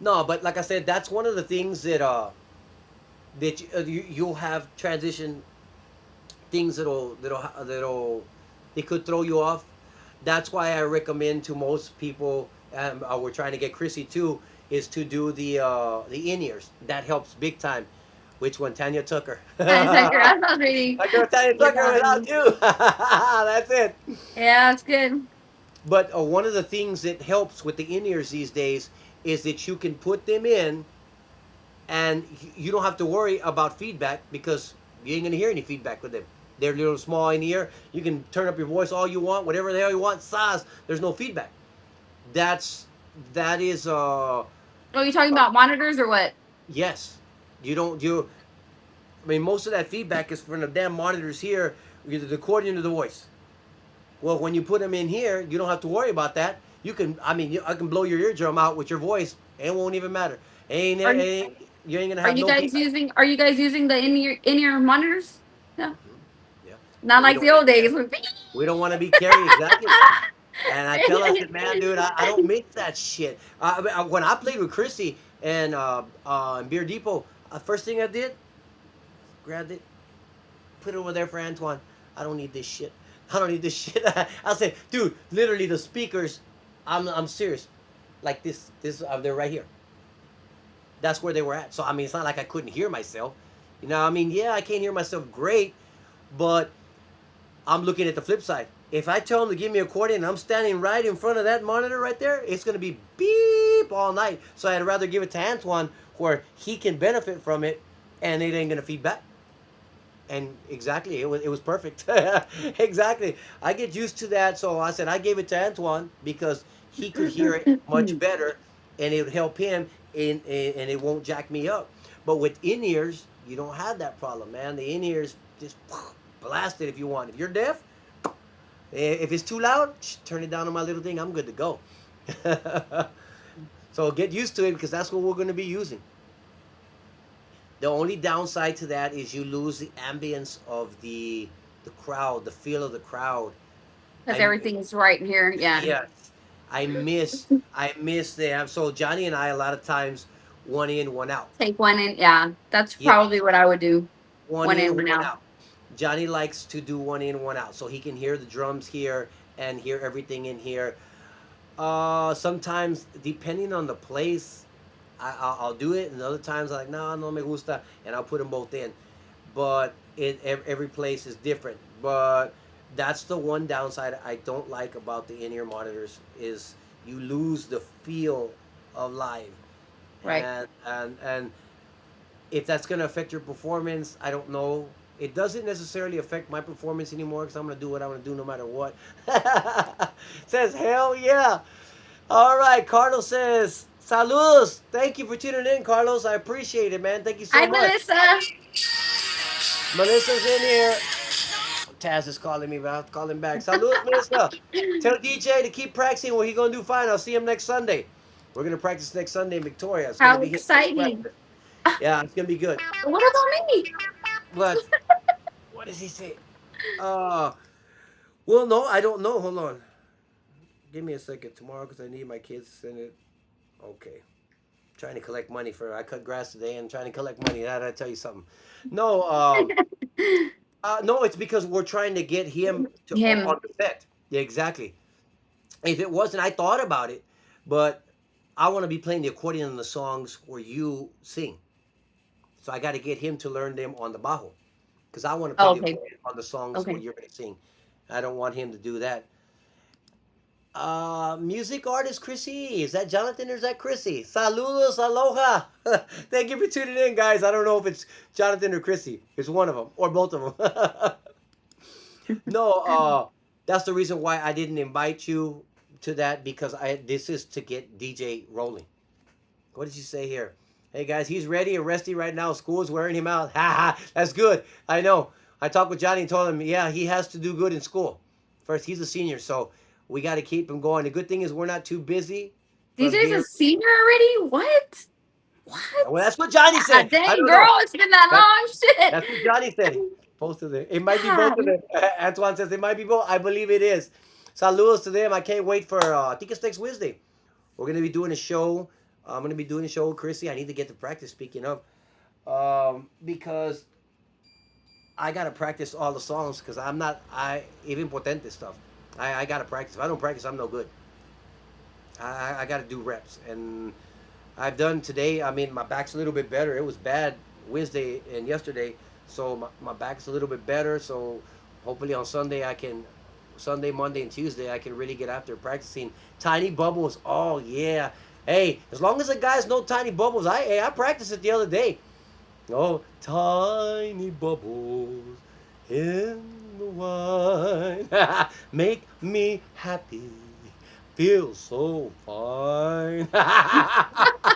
No, but like I said, that's one of the things that you'll have transition things that'll they could throw you off. That's why I recommend to most people, and we're trying to get Chrissy too, is to do the in ears. That helps big time. Which one? Tanya Tucker. I was like, I was reading. I go Tanya Tucker Yeah, without you. That's it. yeah, it's good. But one of the things that helps with the in ears these days is that you can put them in and you don't have to worry about feedback because you ain't gonna hear any feedback with them. They're little small in the ear. You can turn up your voice all you want, whatever the hell you want. Size. There's no feedback. That's that is Oh, you talking about monitors or what? yes. You don't you. I mean, most of that feedback is from the damn monitors here, either the accordion or the voice. Well, when you put them in here, you don't have to worry about that. You can, I mean, I can blow your eardrum out with your voice, and it won't even matter. Are you You ain't gonna have no feedback. Are you guys using the in ear monitors? No, Yeah, not but we like don't the want old to. days. We don't want to be carried exactly. And I tell us that, man, dude, I don't mix that shit. When I played with Chrissy and Beer Depot, first thing I did, grabbed it, put it over there for Antoine. I don't need this shit. I don't need this shit. I'll say, dude, literally the speakers. I'm serious. Like they're right here. That's where they were at. So I mean, it's not like I couldn't hear myself. I mean, yeah, I can't hear myself great, but I'm looking at the flip side. If I tell him to give me a accordion and I'm standing right in front of that monitor right there, it's gonna be beep all night. So I'd rather give it to Antoine where he can benefit from it and it ain't gonna feed back. And exactly, it was perfect. Exactly. I get used to that, so I said I gave it to Antoine because he could hear it much better, and it would help him, and it won't jack me up. But with in ears, you don't have that problem, man. The in ears just blast it if you want. If you're deaf, if it's too loud, turn it down on my little thing. I'm good to go. So get used to it because that's what we're going to be using. The only downside to that is you lose the ambience of the crowd, the feel of the crowd. Because I everything's right here. Yeah, Yes, I miss them. So Johnny and I a lot of times one in, one out. take one in. Yeah, that's Yeah, probably what I would do. one one in, in, one one out. out. Johnny likes to do one in, one out, so he can hear the drums here and hear everything in here. Sometimes depending on the place, I'll do it, and other times I'm like, no, no me gusta, and I'll put them both in. But every place is different. But that's the one downside I don't like about the in-ear monitors is you lose the feel of live, Right. and if that's gonna affect your performance, I don't know. It doesn't necessarily affect my performance anymore because I'm gonna do what I'm gonna do no matter what. Says hell yeah. All right, Carlos says saludos. Thank you for tuning in, Carlos. I appreciate it, man. Thank you so Hi, much. Melissa. Melissa's in here. Taz is calling me, but I'll call him back. Saludos, Melissa. Tell DJ to keep practicing. What he gonna do fine. I'll see him next Sunday. We're gonna practice next Sunday in Victoria. It's gonna How be his first exciting. practice. Yeah, it's gonna be good. What about me? But what does he say? Uh, well, no, I don't know. Hold on. Give me a second tomorrow because I need my kids to send it. Okay. Trying to collect money for I cut grass today and trying to collect money. That I tell you something. No, no, it's because we're trying to get him to on Him. the set. Yeah, exactly. If it wasn't, I thought about it, but I want to be playing the accordion in the songs where you sing. So I got to get him to learn them on the bajo because I want to play Oh, the okay. accordion on the songs where Okay. you're going to sing. I don't want him to do that. Music artist Chrissy. Is that Jonathan or is that Chrissy? Saludos, aloha. Thank you for tuning in, guys. I don't know if it's Jonathan or Chrissy. It's one of them or both of them. No, that's the reason why I didn't invite you to that because I this is to get DJ rolling. What did you say here? Hey guys, he's ready and resty right now. School is wearing him out. Ha ha. That's good. I know. I talked with Johnny and told him, yeah, he has to do good in school. First, he's a senior, so we got to keep him going. The good thing is we're not too busy from DJ's a here. senior already? What? Well, What? that's what Johnny God said. I dang, don't know. girl, it's been that That's long. Shit. that's what Johnny said. Both of them. It might be both of God. them. Antoine says it might be both. I believe it is. Saludos to them. I can't wait for. I think it's next Wednesday. We're gonna be doing a show. I'm gonna be doing a show with Chrissy. I need to get to practice. Speaking of, because I gotta practice all the songs because I'm not. I even Potente stuff. I gotta practice. If I don't practice, I'm no good. I gotta do reps and I've done today. I mean, my back's a little bit better. It was bad Wednesday and yesterday, so my back's a little bit better. So hopefully on Sunday I can, Sunday, Monday, and Tuesday I can really get after practicing tiny bubbles. Oh yeah, hey, as long as the guys know tiny bubbles, I practiced it the other day. Oh, tiny bubbles in the wine make me happy. Feel so fine.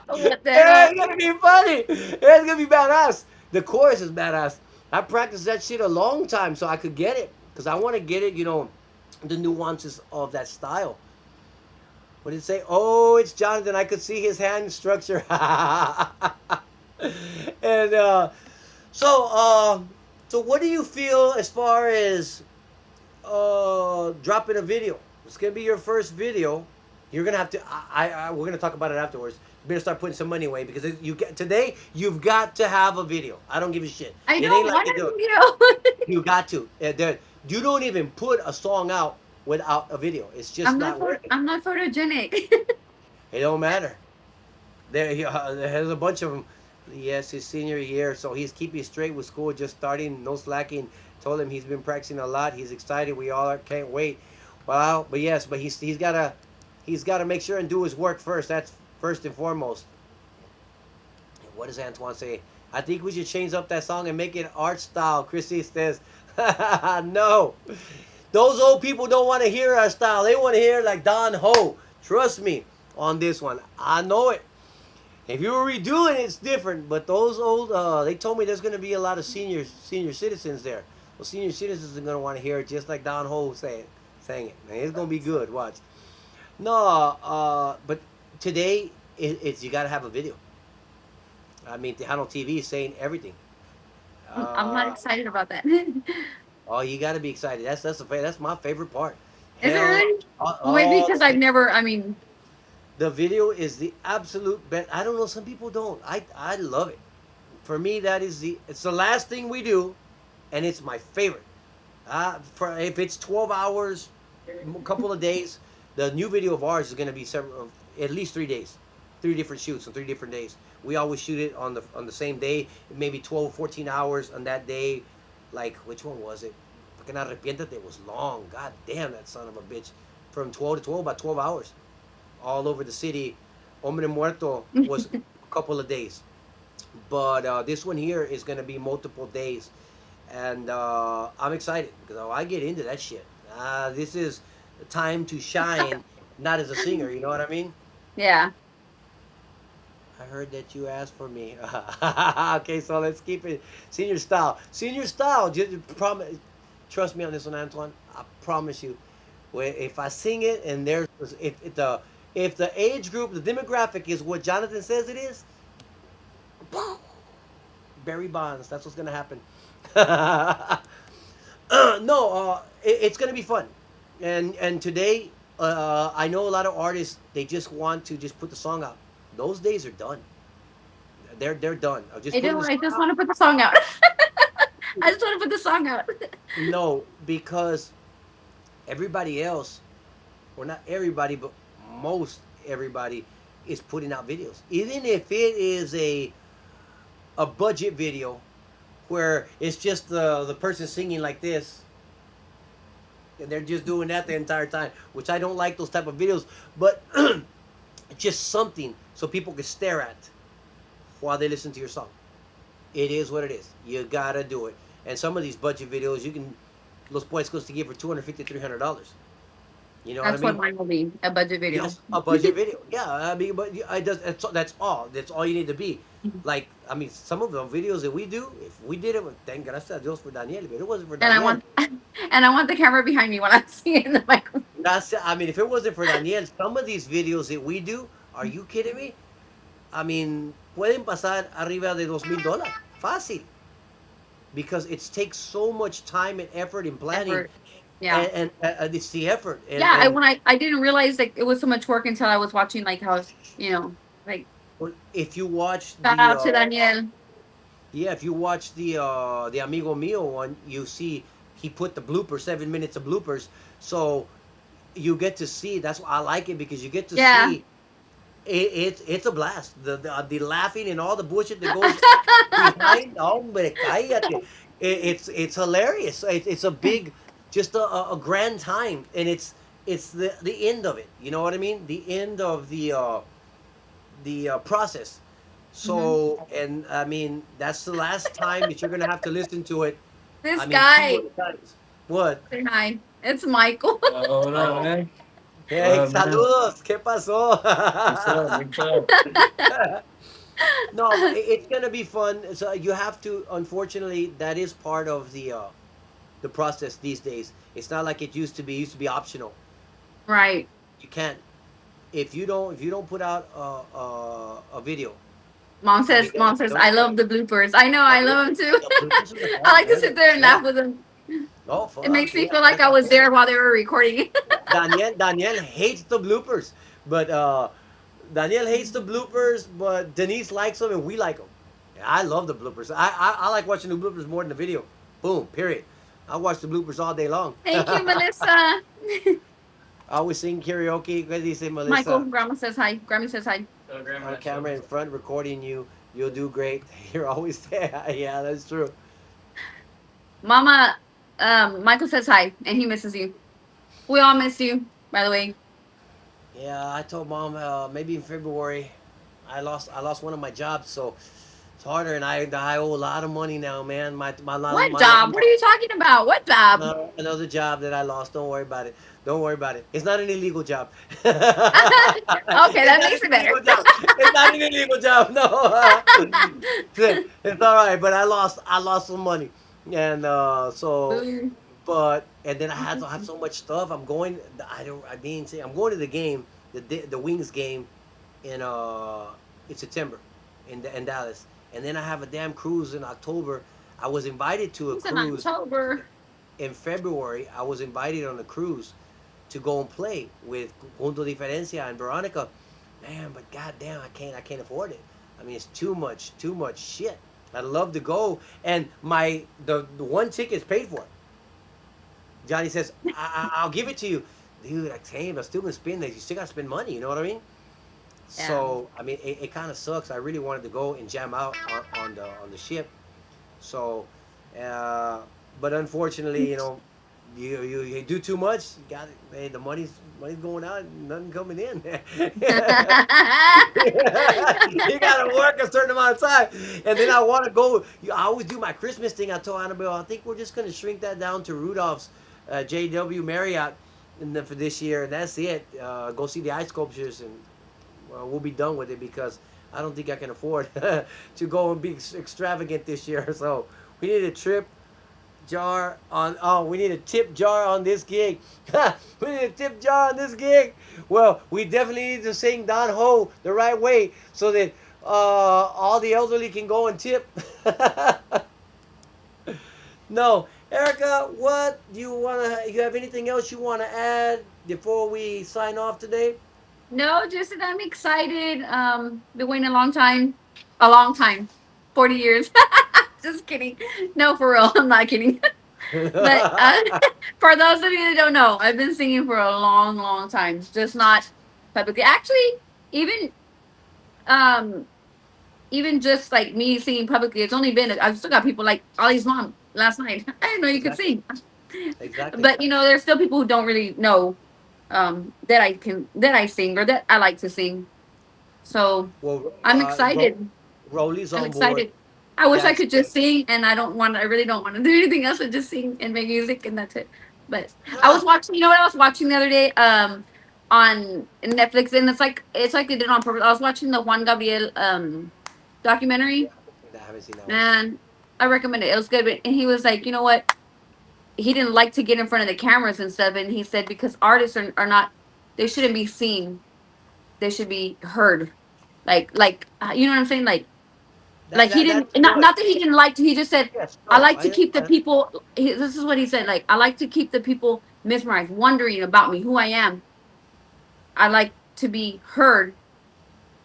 What the Yeah, hell? it's gonna be funny. It's gonna be badass. The chorus is badass. I practiced that shit a long time so I could get it. Because I want to get it, the nuances of that style. What did it say? Oh, it's Jonathan. I could see his hand structure. And so, so what do you feel as far as dropping a video? It's gonna be your first video. You're gonna have to. We're gonna talk about it afterwards. You better start putting some money away because you get today. You've got to have a video. I don't give a shit. I It ain't don't like want you do. a video. You got to. You don't even put a song out without a video. It's just not working. I'm not photogenic. It don't matter. There's a bunch of them. Yes, his senior year, so he's keeping straight with school, just starting, no slacking. Told him he's been practicing a lot. He's excited. We all can't wait. Wow, but yes, but he's gotta make sure and do his work first. That's first and foremost. What does Antoine say? I think we should change up that song and make it art style. Chrissy says, no. Those old people don't want to hear our style. They want to hear like Don Ho. Trust me on this one. I know it. If you were redoing it, it's different. But those old, they told me there's going to be a lot of senior citizens there. Well, senior citizens are going to want to hear it just like Don Ho saying it. Man, it's going to be good. Watch. No, but today it's you got to have a video. I mean, Tejano TV is saying everything. I'm not Uh, excited about that. oh, you got to be excited. That's my favorite part. Is it Hell, really? Well, maybe all because the I've never. I mean, the video is the absolute best. I don't know. Some people don't. I love it. For me, that is it's the last thing we do, and it's my favorite. For if it's 12 hours, a couple of days, the new video of ours is going to be several, at least 3 days, three different shoots on 3 different days. We always shoot it on the same day, maybe 12, 14 hours on that day. Like which one was it? Porque arrepiéntate, it was long. God damn, that son of a bitch. From 12 to 12, about 12 hours, all over the city. Hombre Muerto was a couple of days, but this one here is going to be multiple days, and I'm excited because I get into that shit. This is the time to shine, not as a singer. You know what I mean? Yeah. I heard that you asked for me. Okay, so let's keep it senior style. Senior style. Just promise, trust me on this one, Antoine. I promise you. If I sing it and there's if the age group, the demographic is what Jonathan says it is, Barry Bonds. That's what's gonna happen. No, it's gonna be fun, and today, I know a lot of artists. They just want to just put the song out. Those days are done. They're done. I'm just I putting do. the I song just out. want to put the song out. I just want to put the song out. No, because everybody else, or not everybody, but most everybody is putting out videos. Even if it is a budget video where it's just the person singing like this, and they're just doing that the entire time, which I don't like those type of videos, but just something so people can stare at while they listen to your song. It is what it is. You gotta do it. And some of these budget videos, you can los puedes conseguir for $250, $300. You know what I That's what mean? mine will be. A budget video. Yes, a budget video. Yeah, I mean, but I does that's all. That's all you need to be. Like, I mean, some of the videos that we do, if we did it, thank gracias a Dios for Daniel. If it wasn't for And I Daniel, want and I want the camera behind me when I'm singing in the microphone. I mean, if it wasn't for Daniel, some of these videos that we do, are you kidding me? I mean, pueden pasar arriba de $2,000. Fácil. Because it takes so much time and effort in planning, Effort. Yeah. and it's the effort. Yeah. I didn't realize like it was so much work until I was watching like how like If you watch shout out to Daniel. yeah, if you watch the Amigo Mio one, you see he put the bloopers, 7 minutes of bloopers. So you get to see. That's why I like it because you get to Yeah. see. It's a blast. The laughing and all the bullshit that goes behind. Hombre, cállate. It's hilarious. It's a big, just a grand time, and it's the end of it. You know what I mean? The end of the process. Hmm. So, and I mean, that's the last time that you're gonna have to listen to it. This I mean, two guy. more times. What? Say hi. It's Michael. Hola, Oh, man. hey, Man. saludos. ¿Qué pasó? What's up? What's up? No, but it's gonna be fun. So you have to. Unfortunately, that is part of the process these days. It's not like it used to be. It used to be optional. Right. You can't if you don't put out a video. I mean, Mom says, don't I put love the bloopers. I know, I love them too. the bloopers are the I bomb, like to man. sit there and Yeah. laugh with them. Oh, It fuck makes me yeah. feel like I was there while they were recording. Daniel hates the bloopers, but Daniel hates the bloopers, but Denise likes them and we like them. I love the bloopers. I like watching the bloopers more than the video. Boom. Period. I watch the bloopers all day long. Thank you, I Melissa. always sing karaoke. ¿Qué dice Michael, Melissa? Grandma says hi. Grammy says hi. Hello, Grandma. On camera in front, recording you. You'll do great. You're always there. Yeah, that's true. Mama, Michael says hi, and he misses you. We all miss you, by the way. Yeah, I told mom maybe in February. I lost one of my jobs, so it's harder, and I owe a lot of money now, man. What job? What are you talking about? What job? another job that I lost. Don't worry about it. Don't worry about it. It's not an illegal job. It's Okay, that not makes an it better. illegal job. It's not an illegal job. No, it's all right. But I lost some money, and so Boo. but and then I had to have so much stuff. I'm going. I don't. I mean, say I'm going to the game, the Wings game, in September, in Dallas, and then I have a damn cruise in October. I was invited to a It's in cruise October. in February. I was invited on a cruise to go and play with Punto Diferencia and Veronica. Man, but goddamn, I can't afford it. I mean, it's too much shit. I'd love to go. And the one ticket's paid for. Johnny says, I'll give it to you. Dude, I tell you, I still gonna spend it. You still gotta spend money, you know what I mean? Yeah. So I mean, it kind of sucks. I really wanted to go and jam out on the ship. So, uh, but unfortunately, you do too much. You got it. Hey, the money's going out, and nothing coming in. You gotta work a certain amount of time, and then I want to go. I always do my Christmas thing. I told Annabelle, I think we're just gonna shrink that down to Rudolph's JW Marriott, and then for this year, and that's it. Go see the ice sculptures, and we'll be done with it because I don't think I can afford to go and be extravagant this year. So we need a trip jar on. Oh, we need a tip jar on this gig. We need a tip jar on this gig. Well, we definitely need to sing Don Ho the right way so that all the elderly can go and tip. No, Erica, what do you wanna? You have anything else you wanna add before we sign off today? No, just that I'm excited. Been waiting a long time, 40 years. Just kidding. No, for real, I'm not kidding. But for those of you that don't know, I've been singing for a long, long time. Just not publicly. Actually, even um, even just like me singing publicly, it's only been I've still got people like Ollie's mom last night. I didn't know you could Exactly. sing. Exactly. But there's still people who don't really know that I sing or that I like to sing. So Well, I'm excited. Rolly's I'm on board. excited. I wish I That's could just great. sing, and I really don't want to do anything else but just sing and make music, and that's it. But I was Ah, watching. You know what I was watching the other day? On Netflix, and it's like they did it on purpose. I was watching the Juan Gabriel yeah, documentary, I haven't seen that one. and I recommend it. It was good, and he was like, you know what? He didn't like to get in front of the cameras and stuff, and he said because artists are not, they shouldn't be seen, they should be heard. You know what I'm saying? Like he didn't, That's good. not that he didn't like to, he just said, Yes, I no, like I to keep the understand. people, this is what he said, like, I like to keep the people mesmerized, wondering about me, who I am. I like to be heard,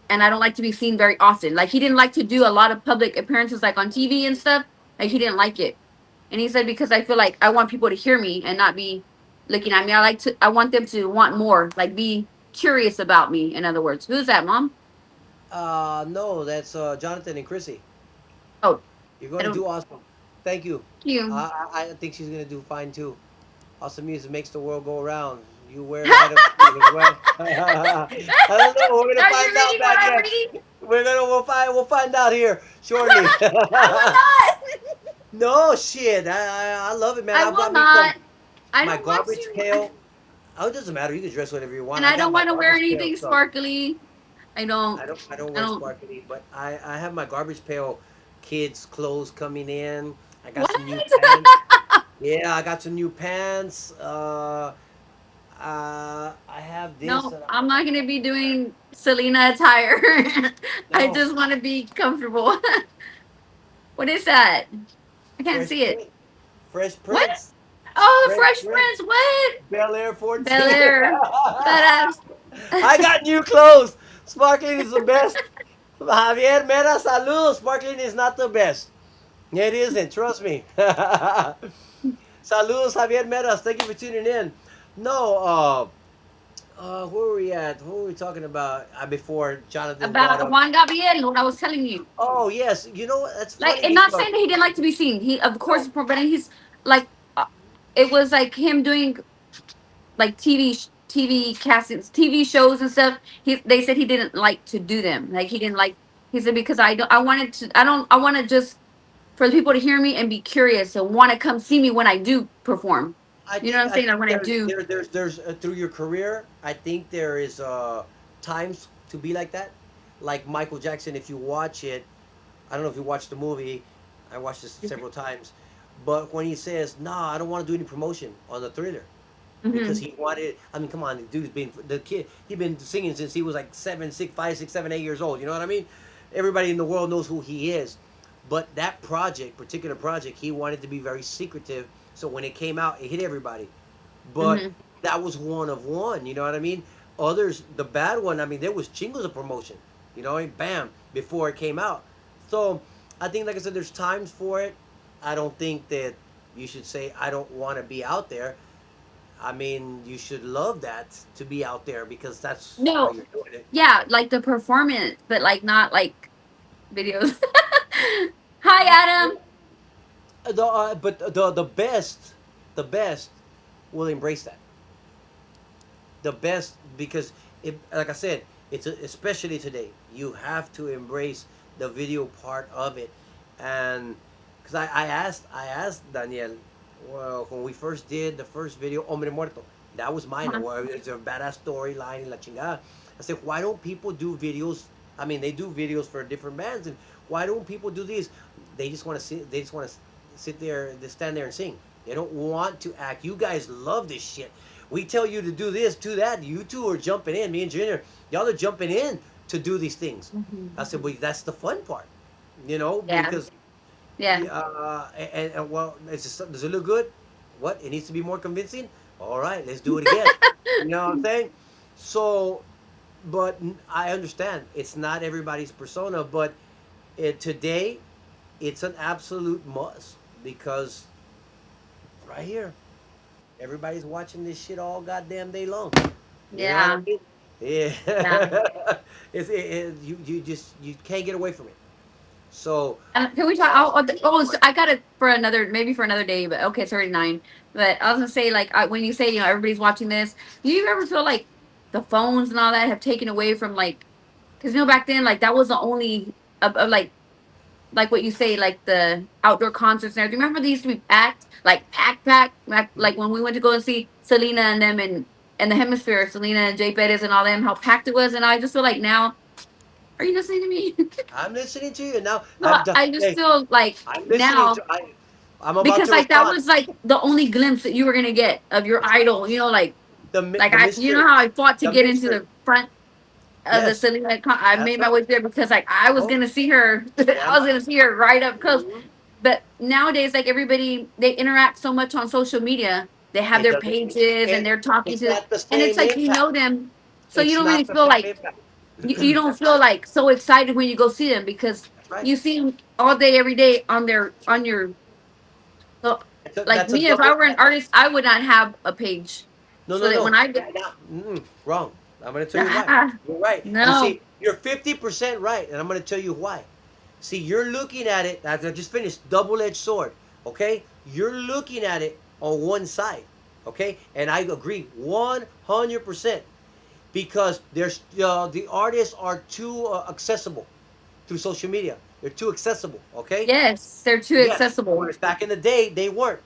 and I don't like to be seen very often. Like he didn't like to do a lot of public appearances like on TV and stuff. Like he didn't like it. And he said because I feel like I want people to hear me and not be looking at me. I want them to want more, like be curious about me, in other words. Who's that, mom? No, that's Jonathan and Chrissy. Oh, You're I going to don't do awesome. Thank you. you. I think she's going to do fine too. Awesome music makes the world go around. You wear light up as well. I don't know. We're gonna Are you find out reading what back I'm here. reading? We'll find out here shortly. I will not. No shit. I love it, man. I I will got me some not. I my don't want garbage to. pail. Oh, it doesn't matter. You can dress whatever you want. And I I got don't my want to wear garbage pail anything stuff. sparkly. I don't. I don't I wear don't. sparkly, but I have my garbage pail kids clothes coming in. I got What? some new pants. Yeah, I got some new pants. I have this No, that I'm not going to be doing Selena attire. I no just want to be comfortable. What is that? I can't Fresh see it. Prince. Fresh What? Prince. Oh, the Fresh Fresh Prince. Prince. What? Bel Air Bel 14. Air. Badass. I got new clothes. Sparkling is the best. Javier Mera, saludos. Sparkling is not the best. It isn't. Trust me. Saludos, Javier Meras. Thank you for tuning in. No, where were we at? What were we talking about before Jonathan brought About up? Juan Gabriel, what I was telling you. Oh, yes. You know what? That's Like, funny and not because saying that he didn't like to be seen. He, of course, no, but he's like, it was like him doing like TV castings, TV shows and stuff. They said he didn't like to do them. Like he didn't like. He said because I don't. I wanted to. I don't. I want to just for the people to hear me and be curious and want to come see me when I do perform. I You know what think I'm I saying? Like think when I do. there's through your career, I think there is times to be like that. Like Michael Jackson, if you watch it, I don't know if you watched the movie. I watched this several times, but when he says, "Nah, I don't want to do any promotion on the Thriller," because Hmm. he wanted. I mean, come on, the dude's been the kid. He's been singing since he was like 7, 6, 5, 6, 7, 8 years old. You know what I mean? Everybody in the world knows who he is. But that particular project, he wanted to be very secretive. So when it came out, it hit everybody. But Hmm. that was one of one. You know what I mean? Others, the bad one. I mean, there was jingles of promotion. You know, and bam, before it came out. So I think, like I said, there's times for it. I don't think that you should say I don't want to be out there. I mean, you should love that to be out there because that's why No, you're doing it. yeah, like the performance, but like not like videos. Hi, Adam. But the best will embrace that. The best because it, like I said, especially today. You have to embrace the video part of it, and because I asked Daniel, well, when we first did the first video, Hombre Muerto, that was mine. Uh-huh. Well, it's a badass storyline and la chingada. I said, why don't people do videos? I mean, they do videos for different bands, and why don't people do these? They just want to sit. They just want to sit there, they stand there and sing. They don't want to act. You guys love this shit. We tell you to do this, do that. You two are jumping in. Me and Junior, y'all are jumping in to do these things. I Mhm. said, well, that's the fun part, Yeah, because yeah. and well, does it look good? What? It needs to be more convincing. All right, let's do it again. You know what I'm saying? So, but I understand it's not everybody's persona, but today it's an absolute must because right here, everybody's watching this shit all goddamn day long. You know what I Yeah, mean? Yeah. yeah. You can't get away from it. So Can we talk? So I got it for another, maybe for another day. But okay, it's already 9. But I was gonna say, like, when you say, everybody's watching this, do you ever feel like the phones and all that have taken away from, like, because back then, like, that was the only like what you say, like the outdoor concerts and everything. Remember they used to be packed, like packed, like when we went to go and see Selena and them and the Hemisphere, Selena and Jay Pettis and all them, how packed it was. And I just feel like now, are you listening to me? I'm listening to you now. No, I just Hey, feel like I'm listening now, to. I'm about because to like that respond. was like the only glimpse that you were gonna get of your That's right. idol. Like The you Mister, know how I fought to the get into Mister. the front of the Yes, Selena. I that's made my right. way there because like I was Oh, gonna see her. yeah, I was gonna see her right up close. mhm. But nowadays, like everybody, they interact so much on social media. They have It their doesn't. pages and It, they're talking it's to, not the and it's same like impact. them, so you It's don't really not the feel same like impact. you don't feel like so excited when you go see them because That's right. you see them all day, every day on your. So, like That's a me, if I double. were an artist, I would not have a page, No, so no, that when no. I get Wrong. I'm going to tell you why. You're right. You no, see, you're 50% right, and I'm going to tell you why. See, you're looking at it, as I just finished, double edged sword, okay? You're looking at it on one side, okay? And I agree 100% because the artists are too accessible through social media. They're too accessible, okay? yes, they're too Yes. accessible. Whereas back in the day, they weren't.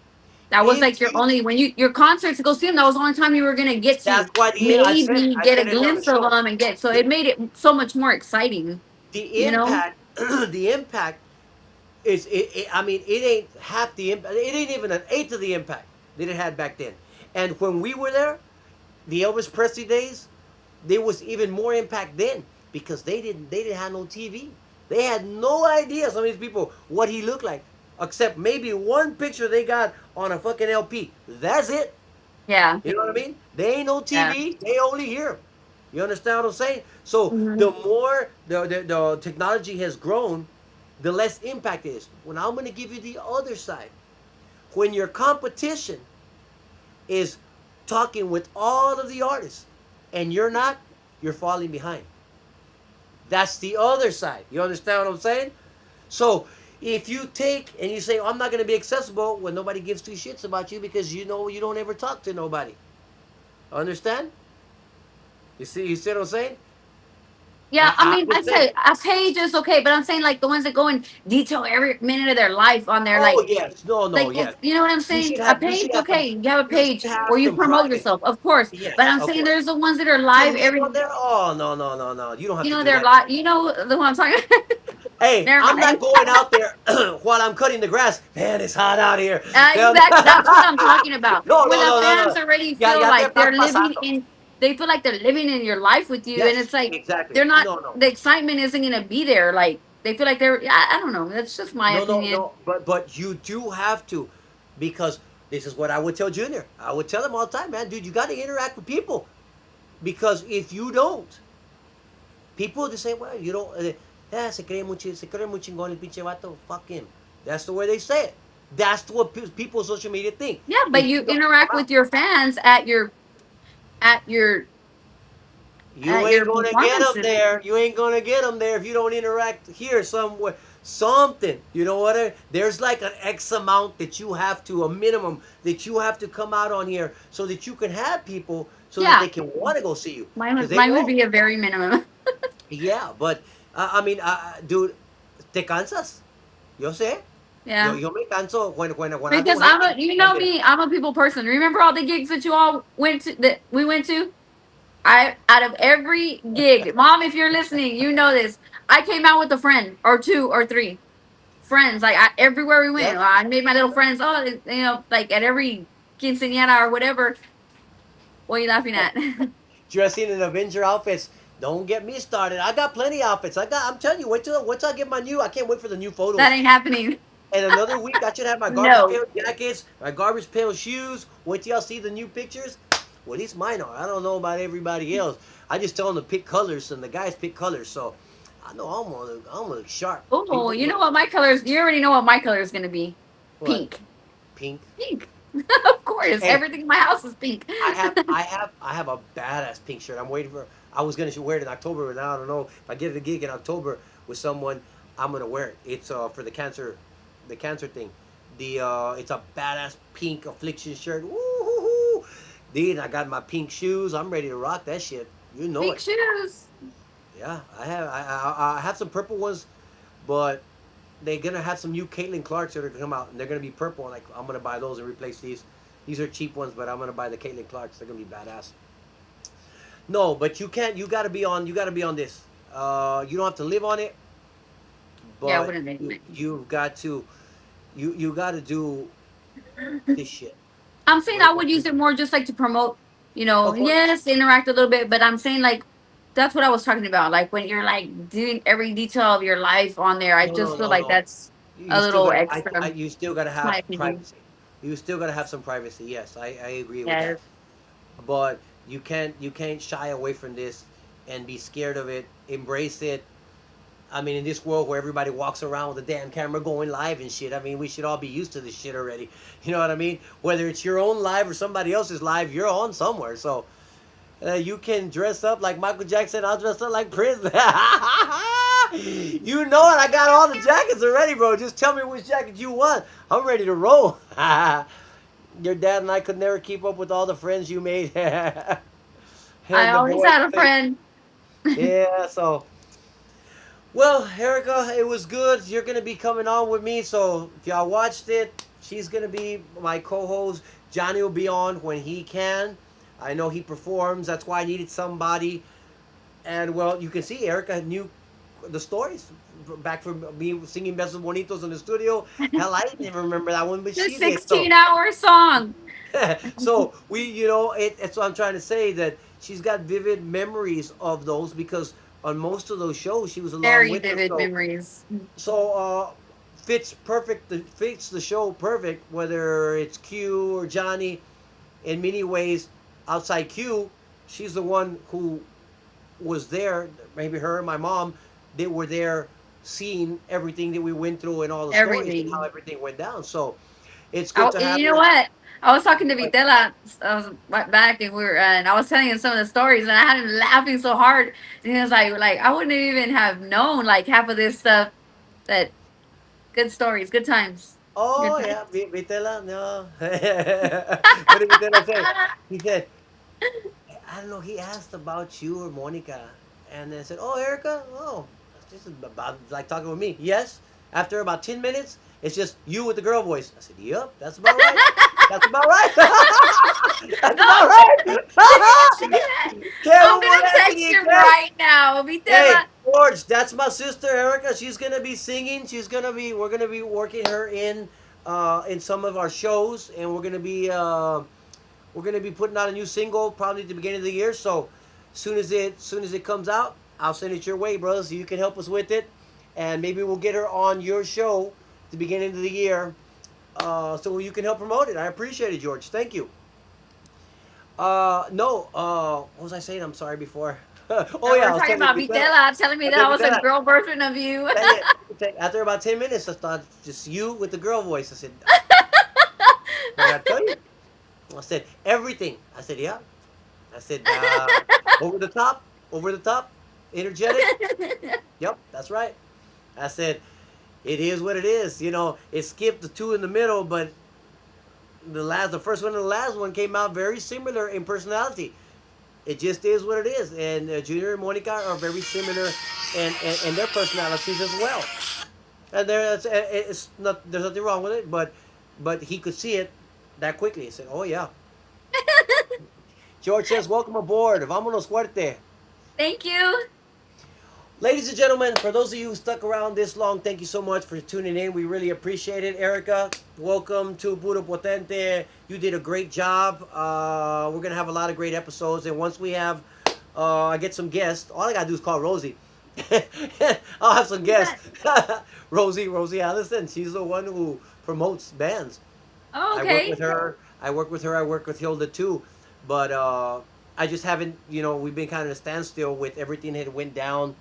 That was If like your you, only when your concerts to go see them. That was the only time you were gonna get that's to why maybe I get a said it on the glimpse of show. them and get. So it The, made it so much more exciting. the You know? impact, the impact I mean, it ain't half the impact. It ain't even an eighth of the impact that it had back then. And when we were there, the Elvis Presley days, there was even more impact then because they didn't have no TV. They had no idea, some of these people, what he looked like, except maybe one picture they got on a fucking LP. That's it. Yeah, You know what I mean? They ain't no yeah. TV. They only hear him. You understand what I'm saying? So Hmm. the more the technology has grown, the less impact it is. When I'm going to give you the other side, when your competition is talking with all of the artists and you're not, you're falling behind. That's the other side. You understand what I'm saying? So if you take and you say, I'm not going to be accessible when nobody gives two shits about you because you know you don't ever talk to nobody. Understand? You see what I'm saying? Yeah, I I mean, would I say, say a page is okay, but I'm saying like the ones that go in detail every minute of their life on there, oh yes, no, no, like yes. you know what I'm saying? A You page, should have some, okay, you have a you should page have where you some promote private. yourself, of course. But Yes, I'm of saying course. there's the ones that are To live live every. on there? Oh no, no, no, no. You don't have to do They're that. live. You know the one I'm talking. Hey, Never I'm not mind. going out there while I'm cutting the grass. Man, it's hot out here. No, Exactly. That's what I'm talking about. no, Where no, the no, no, fans no. already Ya, feel ya te like estás they're living pasando. in. They feel like they're living in your life with you, and Yes, it's like exactly. they're not. No, no. The excitement isn't gonna be there. Like they feel like they're. I don't know. That's just my No, no, opinion. no. But you do have to, because this is what I would tell Junior. I would tell him all the time, man, dude, you got to interact with people because if you don't, people just say, well, you don't. Se cree muy chingón el pinche vato. Fuck him. That's the way they say it. That's what people on social media think. Yeah, but If you you don't come interact out, with your fans at your you at ain't your gonna get them performances. there. You ain't gonna get them there if you don't interact here somewhere. Something. You know what? There's like an X amount that you have to, a minimum that you have to come out on here so that you can have people so that Yeah, they can want to go see you. Because they mine would won't. be a very minimum. Yeah, but I mean, dude, te cansas. Yo sé. Yeah. Yo me canso when I go Because heavy. you I know get it. me, I'm a people person. Remember all the gigs that you all went to that we went to? I out of every gig, mom, if you're listening, you know this. I came out with a friend or two or three friends. Like everywhere we went, Yep. I made my little friends. Oh, like at every quinceañera or whatever. What are you laughing at? Dressing in Avenger outfits. Don't get me started. I got plenty outfits. I'm telling you, wait till once I get my new. I can't wait for the new That photos. ain't happening. In another week, I should have my garbage No. pail jackets, my garbage pail shoes. Wait till y'all see the new pictures. Well, at least mine are. I don't know about everybody else. I just tell them to pick colors, and the guys pick colors. So I know I'm gonna look sharp. Oh, People you know look what my colors? You already know what my color is gonna be. what Pink. pink. Pink. Of course, Hey, everything in my house is pink. I have a badass pink shirt. I'm waiting for. I was gonna wear it in October, and now I don't know if I get a gig in October with someone. I'm gonna wear it. It's for the cancer thing. It's a badass pink affliction shirt. Woo-hoo-hoo. Dude, I got my pink shoes. I'm ready to rock that shit. You know Pink it. shoes. Yeah, I have some purple ones, but they're gonna have some new Caitlin Clarks that are gonna come out, and they're gonna be purple. And like I'm gonna buy those and replace these. These are cheap ones, but I'm gonna buy the Caitlin Clarks. They're gonna be badass. No, but you can't. You gotta be on. You gotta be on this. You don't have to live on it, Yeah, I but wouldn't name it. you've got to. You got to do this shit. I'm saying I What would you use it do? more just like to promote, Of course. yes, interact a little bit, but I'm saying like that's what I was talking about. Like when you're like doing every detail of your life on there, I No, no, just feel no, like no. that's You a still little gotta. extra. You still gotta That's my have opinion. privacy. You still gotta have some privacy. Yes, I agree with Yeah. that. But you can't shy away from this and be scared of it. Embrace it. I mean, in this world where everybody walks around with a damn camera going live and shit, I mean, we should all be used to this shit already. You know what I mean? Whether it's your own live or somebody else's live, you're on somewhere. So you can dress up like Michael Jackson. I'll dress up like Prince. You know it. I got all the jackets already, bro. Just tell me which jacket you want. I'm ready to roll. Your dad and I could never keep up with all the friends you made. I And the always boys. had a friend. Yeah, so well, Erica, it was good. You're gonna be coming on with me, so if y'all watched it, she's gonna be my co-host. Johnny will be on when he can. I know he performs. That's why I needed somebody. And well, you can see Erica knew the stories back from me singing Besos Bonitos in the studio. Hell, I didn't even remember that one, but The she did. So 16-hour song. so we, it's what I'm trying to say that she's got vivid memories of those because on most of those shows she was along Very with us. vivid So memories. fits the show perfect whether it's Q or Johnny. In many ways, outside Q, she's the one who was there. Maybe her and my mom, they were there seeing everything that we went through and all the stories and how Everything. everything went down. So it's good to have You know her. what? I was talking to Vitela. I was right back, and and I was telling him some of the stories, and I had him laughing so hard. And he was like I wouldn't even have known like half of this stuff. That good stories, good times, good Oh yeah, times. Vitela, no. What did Vitela say? He said, I don't know. He asked about you or Monica, and then said, "Oh, Erica, oh, this is about like talking with me." Yes. After about 10 minutes, it's just you with the girl voice. I said, "Yep, that's about right. That's about right. That's about Oh, right." did he say that? I'm gonna text him ¿Qué? right now. Hey, Vitela. George, that's my sister Erica. She's gonna be singing. We're gonna be working her in some of our shows, and we're gonna be putting out a new single probably at the beginning of the year. So, soon as it comes out, I'll send it your way, brother, so you can help us with it, and maybe we'll get her on your show at the beginning of the year, so you can help promote it. I appreciate it, George. Thank you. No, what was I saying? I'm sorry before. Oh No, yeah, we're I was talking telling you, about Vitela. Vitela telling me I that said, I was a Vitela, girl version of you. tell you, after about 10 minutes, I thought just you with the girl voice. I said, what did I tell you? I said everything. I said, yeah. I said, over the top, over the top, energetic. Yep, that's right. I said, it is what it is. It skipped the two in the middle, but the first one and the last one came out very similar in personality. It just is what it is. And Junior and Monica are very similar in their personalities as well. And it's not there's nothing wrong with it, but he could see it that quickly. He said, "Oh yeah." George says, "Welcome aboard. Vámonos fuerte." Thank you. Ladies and gentlemen, for those of you who stuck around this long, thank you so much for tuning in. We really appreciate it. Erica, welcome to Puro Potente. You did a great job. We're going to have a lot of great episodes. And once we have, I get some guests, all I got to do is call Rosie. I'll have some Who's guests. that? Rosie Allison. She's the one who promotes bands. Oh, I work with okay. her. I work with Hilda too. But I just haven't, we've been kind of a standstill with everything that went down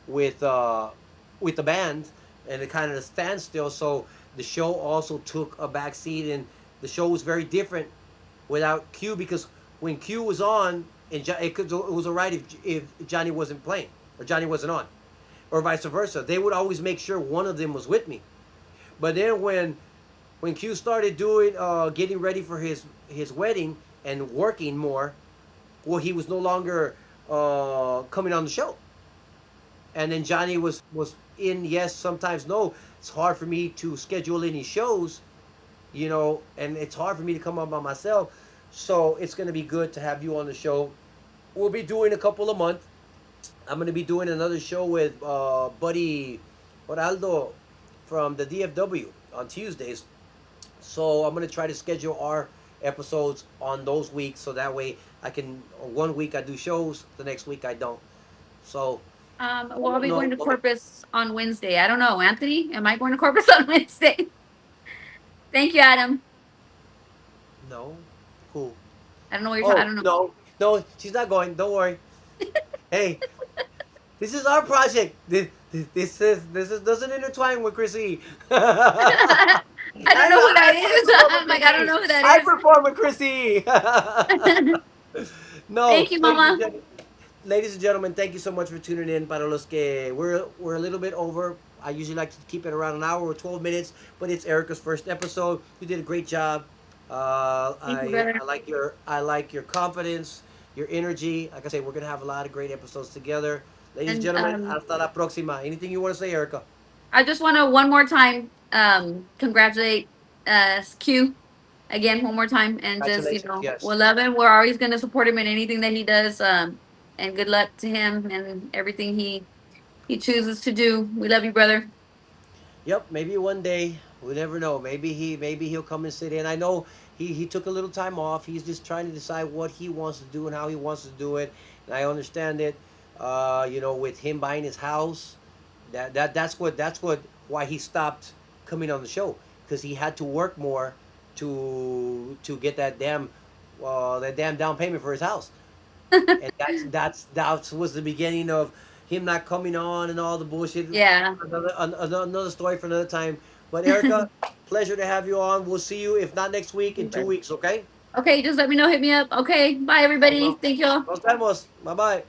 with uh, with the band and it kind of a standstill. So the show also took a back seat, and the show was very different without Q because when Q was on, it was alright if Johnny wasn't playing or Johnny wasn't on, or vice versa. They would always make sure one of them was with me. But then when Q started doing getting ready for his wedding and working more, well, he was no longer coming on the show, and then Johnny was in, yes, sometimes no. It's hard for me to schedule any shows, and it's hard for me to come up by myself. So it's going to be good to have you on the show. We'll be doing a couple of months. I'm going to be doing another show with buddy Oraldo from the DFW on Tuesdays. So I'm going to try to schedule our episodes on those weeks so that way I can, one week I do shows, the next week I don't. So I Well, I'll don't be going know. to Okay. Corpus on Wednesday. I don't know, Anthony. Am I going to Corpus on Wednesday? Thank you, Adam. No. Who? I don't know what you're talking. I Oh don't know. no, no, she's not going. Don't worry. Hey, this is our project. This doesn't intertwine with Chrissy. I don't know who that is. I perform with I'm like, I don't Chrissy. know who that I is. perform with Chrissy. No, Thank you, Mama. ladies and gentlemen, thank you so much for tuning in. Para los que we're a little bit over. I usually like to keep it around an hour or 12 minutes, but it's Erica's first episode. You did a great job. Thank you, brother. I like your confidence, your energy. Like I say, we're gonna have a lot of great episodes together. Ladies and And gentlemen, hasta la próxima. Anything you want to say, Erica? I just want to one more time congratulate Q again one more time, and just Congratulations. we Yes. love him. We're always going to support him in anything that he does. And good luck to him and everything he chooses to do. We love you, brother. Yep, maybe one day we never know. Maybe he'll come and sit in. I know he took a little time off. He's just trying to decide what he wants to do and how he wants to do it. And I understand it. With him buying his house, that's what why he stopped coming on the show because he had to work more to get that damn down payment for his house. And that was the beginning of him not coming on and all the bullshit. Yeah. Another story for another time. But Erica, pleasure to have you on. We'll see you if not next week in 2 weeks. Okay. Okay, just let me know. Hit me up. Okay, bye, everybody. Thank you all. Nos vemos. Bye bye.